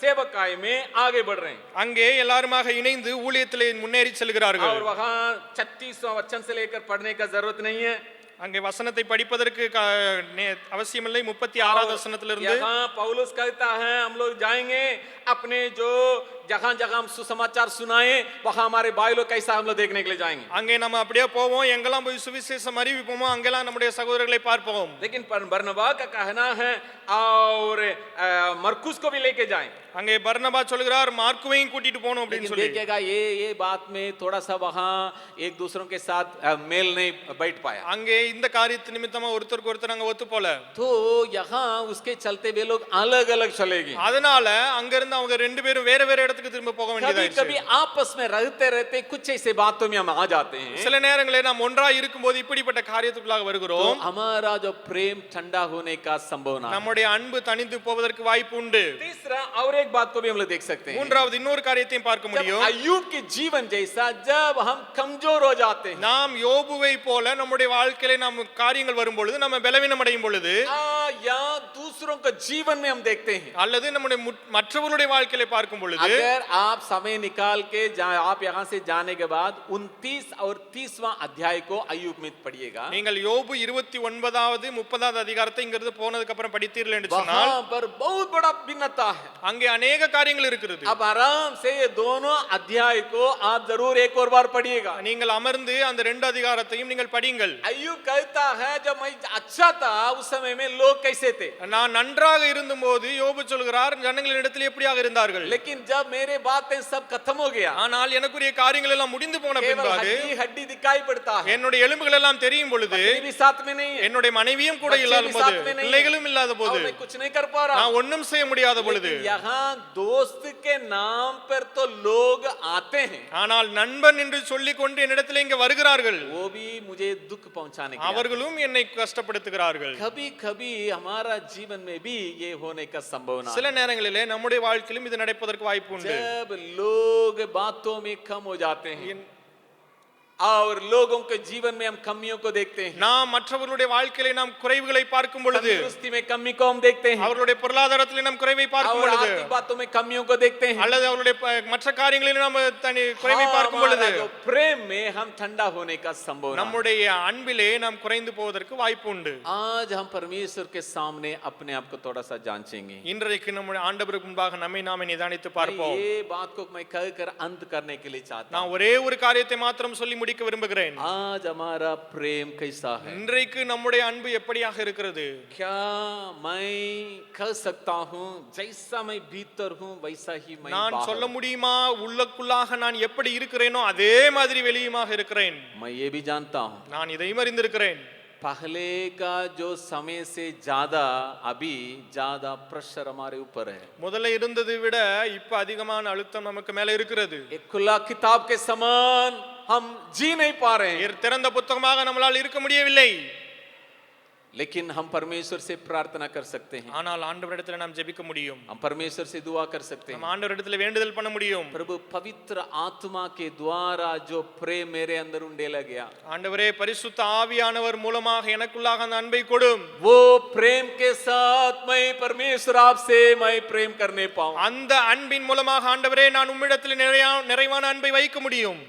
सेवकाई में आगे बढ़ रहे हैं. அங்கே எல்லாருமாக இணைந்து ஊழியத்திலே முன்னேறி செல்கிறார்கள். और वहां 36वां वचन से लेकर पढ़ने का जरूरत नहीं है. அங்கே வசனத்தை படிப்பதற்கு அவசியமில்லை. 36வது வசனத்திலிருந்து यहाँ पौलुस कहता है, हम लोग जाएंगे अपने जो जहां जहां हम सुसमाचार सुनाए, वहां हमारे भाई लोग कैसा हम लोग देखने के लिए जाएंगे. அங்கே நம்ம அப்படியே போவோம், எங்கெல்லாம் போய் சுவிசேஷம் அறிவிப்போமோ அங்கெல்லாம் நம்முடைய சகோதரர்களை பார்ப்போம். लेकिन बरनबा का कहना है और मरकुस को भी लेके जाएं. அங்கே பர்னபா சொல்கிறார், மார்க்குவையும் கூட்டிட்டு போகணும் அப்படின்னு लेकिन சொல்லி. देखिएगा ये बात में थोड़ा सा वहां एक दूसरों के साथ मेल नहीं बैठ पाया. அங்கே இந்த காரியத்து நிமித்தமா ஒருத்தருக்கு ஒருத்தர் அங்க ஒத்து போல. तो यहाँ उसके चलते वे लोग अलग अलग चले गए. அதனால அங்க இருந்து அவங்க ரெண்டு பேரும் வேற வேற இடத்துக்கு திரும்ப போக कभी வேண்டியதாயிடுச்சு. कभी आपस में रहते रहते कुछ ऐसे बातों में हम आ जाते हैं, சில நேரங்களில் நாம் ஒன்றா இருக்கும்போது இப்படிப்பட்ட காரியத்துக்குள்ளாக तो வருகிறோம். हमारा जो प्रेम ठंडा होने का संभावना है. நம்முடைய அன்பு தணிந்து போவதற்கு வாய்ப்பு உண்டு. तीसरा और एक बात को भी हम लोग देख सकते हैं. மூன்றாவது இன்னொரு காரியத்தையும் பார்க்க जब முடியும். अय्यूब के जीवन जैसा जब हम कमजोर हो जाते हैं, நாம் யோபுவை போல நம்முடைய வாழ்க்கையில நாம் காரியங்கள் வரும் பொழுது, நம்ம பலவீனம் அடையும் பொழுது, या दूसरों का जीवन में हम देखते हैं, அல்லது நம்முடைய மற்றவர்களுடைய வாழ்க்கையில பார்க்கும் பொழுது, अगर आप समय निकाल के आप यहाँ से जाने के बाद 29 और 30वां अध्याय को अय्यूब में पढ़िएगा, நீங்கள் யோபு 29வது 30வது அதிகாரத்தை இங்கிருந்து போனதுக்கு அப்புறம் படித்தீர்கள் என்று சொன்னால் वहां पर बहुत बड़ा भिन्नता है. அங்கே अनेक காரியங்கள் இருக்கிறது. अब आराम से ये दोनों अध्याय को आप जरूर एक और बार पढ़िएगा. நீங்கள் अमर्ந்து அந்த ரெண்டு அதிகாரத்தையும் நீங்கள் படியுங்கள். अय्यूब कहता है, जब मैं अच्छा था उस समय में लोग कैसे थे, நான் நன்றாக இருந்தபோது யோபு சொல்கிறார், ஜனங்களின் இடத்தில் எப்படியாக இருந்தார்கள். लेकिन जब मेरे बातें सब खत्म हो गया, ஆனால் எனக்குரிய காரியங்கள் எல்லாம் முடிந்து போன केवल பின்பாடு हड्डी हड्डी दिखाई पड़ता है, என்னுடைய எலும்புகள் எல்லாம் தெரியும் பொழுது, पत्नी भी साथ में नहीं है, என்னுடைய மனைவியும் கூட बच्चे இல்லாத भी போது, साथ में नहीं है, பிள்ளைகளும் இல்லாத और போது, मैं कुछ नहीं कर पा रहा. நான் ஒண்ணும் செய்ய முடியாத பொழுது, लेकिन यहाँ दोस्त के नाम पर तो लोग आते हैं, ஆனால் நண்பன் என்று சொல்லிக் கொண்டு என்னிடத்தில் இங்க வருகிறார்கள். वो भी मुझे दुख पहुंचाने के लिए. அவர்களும் என்னை கஷ்டப்படுத்துகிறார்கள். कभी कभी हमारा जीवन में भी ये होने का संभावना சில है. நேரங்களிலே நம்முடைய வாழ்க்கையிலும் இது நடப்பதற்கு வாய்ப்பு உண்டு. जब लोग बातों में कम हो जाते हैं और लोगों के जीवन में हम कमियों को देखते हैं, நாம் மற்றவர்களுடைய வாழ்க்கையிலே நாம் குறைவுகளை பார்க்கும் பொழுது, तंदुरुस्ती में कमी को हम देखते हैं, அவர்களுடைய பொருளாதாரத்திலே நாம் குறைவை பார்க்கும் और பொழுது, आर्थिक बातों में कमियों को देखते हैं, அல்லது அவருடைய மற்ற காரியங்களில் நாம் தனி குறைவை பார்க்கும் பொழுது, हमारा जो प्रेम में हम ठंडा होने का संभावना है. நம்முடைய அன்பிலே நாம் குறைந்து போவதற்கு வாய்ப்பு உண்டு. आज हम परमेश्वर के सामने अपने आप को थोड़ा सा जांचेंगे. இன்றைக்கு நம்முடைய ஆண்டவருக்கு முன்பாக நம்மை நாமே நிதானித்து பார்ப்போம். ये बात को मैं कहकर अंत करने के लिए चाहता நான் हूं. ஒரே ஒரு காரியத்தை மாத்திரம் சொல்லி முடிக்க விரும்புகிறேன். आज हमारा प्रेम कैसा है? இன்றைக்கு நம்முடைய அன்பு எப்படியாக இருக்கிறது? क्या मैं कह सकता हूँ जैसा मैं भीतर हूँ वैसा ही मैं நான் बाहर சொல்ல हूं? முடியுமா, உள்ளுக்குள்ளாக நான் எப்படி இருக்கிறேனோ அதே மாதிரி வெளியுமாக இருக்கிறேன்? मैं ये भी जानता हूँ, நான் இதையும் அறிந்திருக்கிறேன். पहले का जो समय से ज्यादा अभी ज्यादा प्रेशर हमारे ऊपर है. முதல்ல இருந்ததை விட இப்ப அதிகமான அழுத்தம் நமக்கு மேல இருக்கிறது. एक खुला किताब के समान हम जी नहीं पा रहे हैं. திறந்த புத்தகமாக நம்மளால் இருக்க முடியவில்லை. लेकिन हम परमेश्वर से प्रार्थना कर सकते हैं, ஆனால் ஆண்டவரிடத்தில் நாம் ஜெபிக்க முடியும். हम परमेश्वर से दुआ कर सकते நாம் हैं। ஆண்டவரிடத்தில் வேண்டுதல் பண்ண முடியும். प्रभु पवित्र आत्मा के द्वारा जो प्रेम मेरे अंदर उंडेला गया, ஆண்டவரே பரிசுத்த ஆவியானவர் மூலமாக எனக்குள்ளாக அந்த அன்பை கொடும். वो प्रेम के साथ मैं परमेश्वर आपसे मैं प्रेम करने पाऊं। அந்த அன்பின் மூலமாக ஆண்டவரே நான் உம்மிடத்தில் நிறைவான அன்பை வைக்க முடியும்.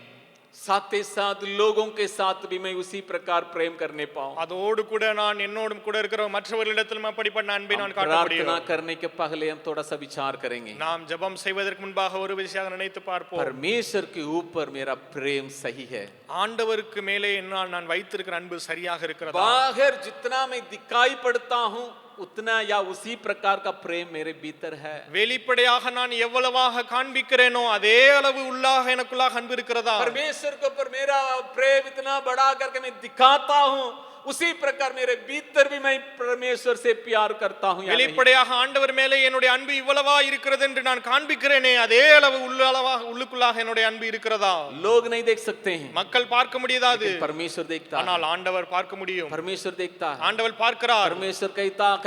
साथ ही साथ लोगों के साथ भी मैं उसी प्रकार प्रेम करने पाऊं। அதோடு கூட நான் என்னோடும் கூட இருக்கிற மற்றவர்களிடத்திலும் அப்படிப்பட்ட அன்பை நான் காட்ட प्रार्थना முடியும். करने के पहले हम थोड़ा सा विचार करेंगे, நாம் ஜெபம் செய்வதற்கு முன்பாக ஒரு விஷயம் நினைத்து பார்ப்போம். परमेश्वर के ऊपर मेरा प्रेम सही है? ஆண்டவருக்கு மேலே என்னால் நான் வைத்திருக்கிற அன்பு சரியாக இருக்கிறதா? बाहर जितना मैं दिखाई पड़ता हूं उतना या उसी प्रकार का प्रेम मेरे भीतर है? வெளிப்படையாக நான் எவ்வளவாக காண்பிக்கிறேனோ அதே அளவு உள்ளாக எனக்குள்ளாக அன்பு இருக்கிறதா? परमेश्वर के ऊपर मेरा प्रेम इतना बड़ा करके मैं दिखाता हूं, उसी प्रकार मेरे भीतर भी मैं परमेश्वर से प्यार करता हूं या नहीं? வெளிப்படையாக ஆண்டவர் மேலே என்னுடைய அன்பு இவ்வளவா இருக்கிறது என்று நான் காண்பிக்கிறேனே அதே அளவு உள்ளுக்குள்ளாக என்னுடைய அன்பு இருக்கிறதா? लोग नहीं देख सकते हैं, மக்கள் பார்க்க முடியாது, लेकिन परमेश्वर देखता है। ஆனால் ஆண்டவர் பார்க்க முடியும். परमेश्वर देखता है, ஆண்டவர் பார்க்கிறார். परमेश्वर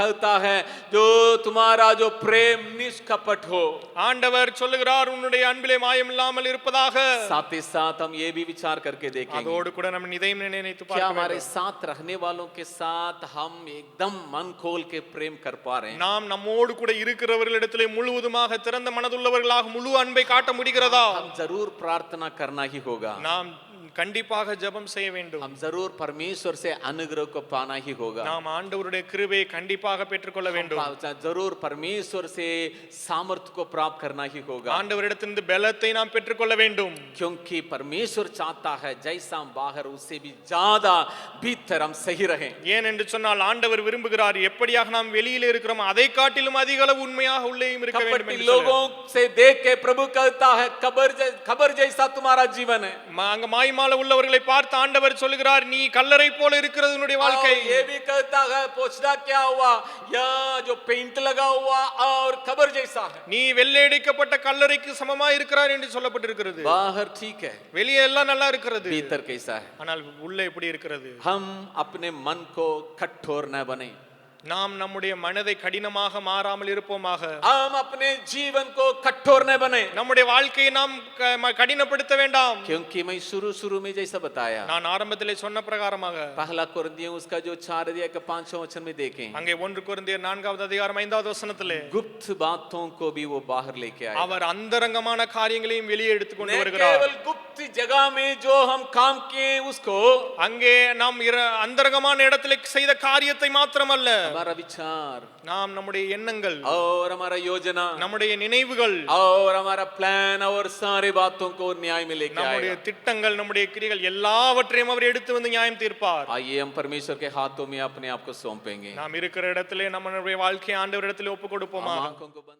कहता है जो तुम्हारा जो प्रेम निष्कपट हो। ஆண்டவர் சொல்லுகிறார் உன்னுடைய அன்பிலே மாயம் இல்லாமல் இருப்பதாக. साथ ही साथ हम ये भी विचार करके देखेंगे, அதோடு கூட நம்ம இதயம் நினைத்து क्या பார்க்க हमारे வேண்டும். साथ रहने वालों के साथ हम एकदम मन खोल के प्रेम कर पा रहे हैं? நாம் நம்மோடு கூட இருக்கிறவர்களிடத்திலே முழுவதுமாக திறந்த மனதுள்ளவர்களாக முழு அன்பை காட்ட முடிகிறதா? हम जरूर प्रार्थना करना ही होगा, நாம் கண்டிப்பாக ஜெபம் செய்ய வேண்டும். हम जरूर परमेश्वर से अनुग्रह को पाना ही होगा, நாம் ஆண்டவருடைய கிருபையை கண்டிப்பாக பெற்றுக்கொள்ள வேண்டும். जरूर परमेश्वर से सामर्थ्य को प्राप्त करना ही होगा, ஆண்டவரிடத்திலிருந்து பலத்தை நாம் பெற்றுக்கொள்ள வேண்டும். क्योंकि परमेश्वर चाहता है जैसा हम बाहर उससे भी ज्यादा भीतर हम सही रहें। ஏன் என்று சொன்னால் ஆண்டவர் விரும்புகிறார் எப்படியாக நாம் வெளியிலே இருக்கிறோம் அதை காட்டிலும் அதிக அளவு உண்மையாக உள்ளேயும் இருக்க வேண்டும் कपटी என்று लोगों से देख के प्रभु कहता है खबर जैसा तुम्हारा जीवन है। அங்க மாய்மால உள்ளவர்களை பார்த்து ஆண்டவர் சொல்லுகிறார் நீ கல்லறை போல இருக்கிறது உன்னுடைய வாழ்க்கை. ये भी कहता है पोछना क्या हुआ या जो पेंट लगा हुआ और खबर जैसा है। நீ வெள்ளையடிக்கப்பட்ட கல்லறைக்கு சமமாய் இருக்கிறார் என்று சொல்லப்பட்டிருக்கிறது. बाहर ठीक है, வெளியே எல்லாம் நல்லா இருக்கிறது, भीतर कैसा है? ஆனால் உள்ளே எப்படி இருக்கிறது? हम अपने मन को कठोर न बने, நாம் நம்முடைய மனதை கடினமாக மாறாமல் இருப்போமாக. हम अपने जीवन को कठोर न बने, நம்முடைய வாழ்க்கையை நாம் கடினப்படுத்த வேண்டாம். क्योंकि मैं शुरू में जैसा बताया, நான் ஆரம்பத்திலே சொன்ன பிரகாரமாக पहला कुरिन्थियों उसका जो 4 अध्याय का 5वां वचन में देखें, அங்கே 1 கொரிந்தியர் 4வது அதிகாரம் 5வது வசனத்திலே गुप्त बातों को भी वो बाहर लेके आया। அவர் अந்தரங்கமான காரியங்களையும் வெளியே எடுத்து கொண்டு न வருகிறார். केवल गुप्त जगह में जो हम काम किए उसको, அங்கே நாம் அந்தரங்கமான இடத்திலே செய்த காரியத்தை மாத்திரமல்ல, हमारा विचार நாம் நம்முடைய எண்ணங்கள் और हमारा योजना நம்முடைய நினைவுகள் और हमारा प्लान और सारे बातों को न्याय में लेके நம்முடைய आएगा। திட்டங்கள் நம்முடைய கிரியைகள் எல்லாவற்றையும் அவர் எடுத்து வந்து நியாயம் தீர்ப்பார். आइए हम परमेश्वर के हाथों में अपने आप को सौंपेंगे, நாம் இருக்கிற இடத்திலே நம்முடைய வாழ்க்கையை ஆண்டவரிடத்திலே ஒப்பு கொடுப்போமா? हम आंखों को बंद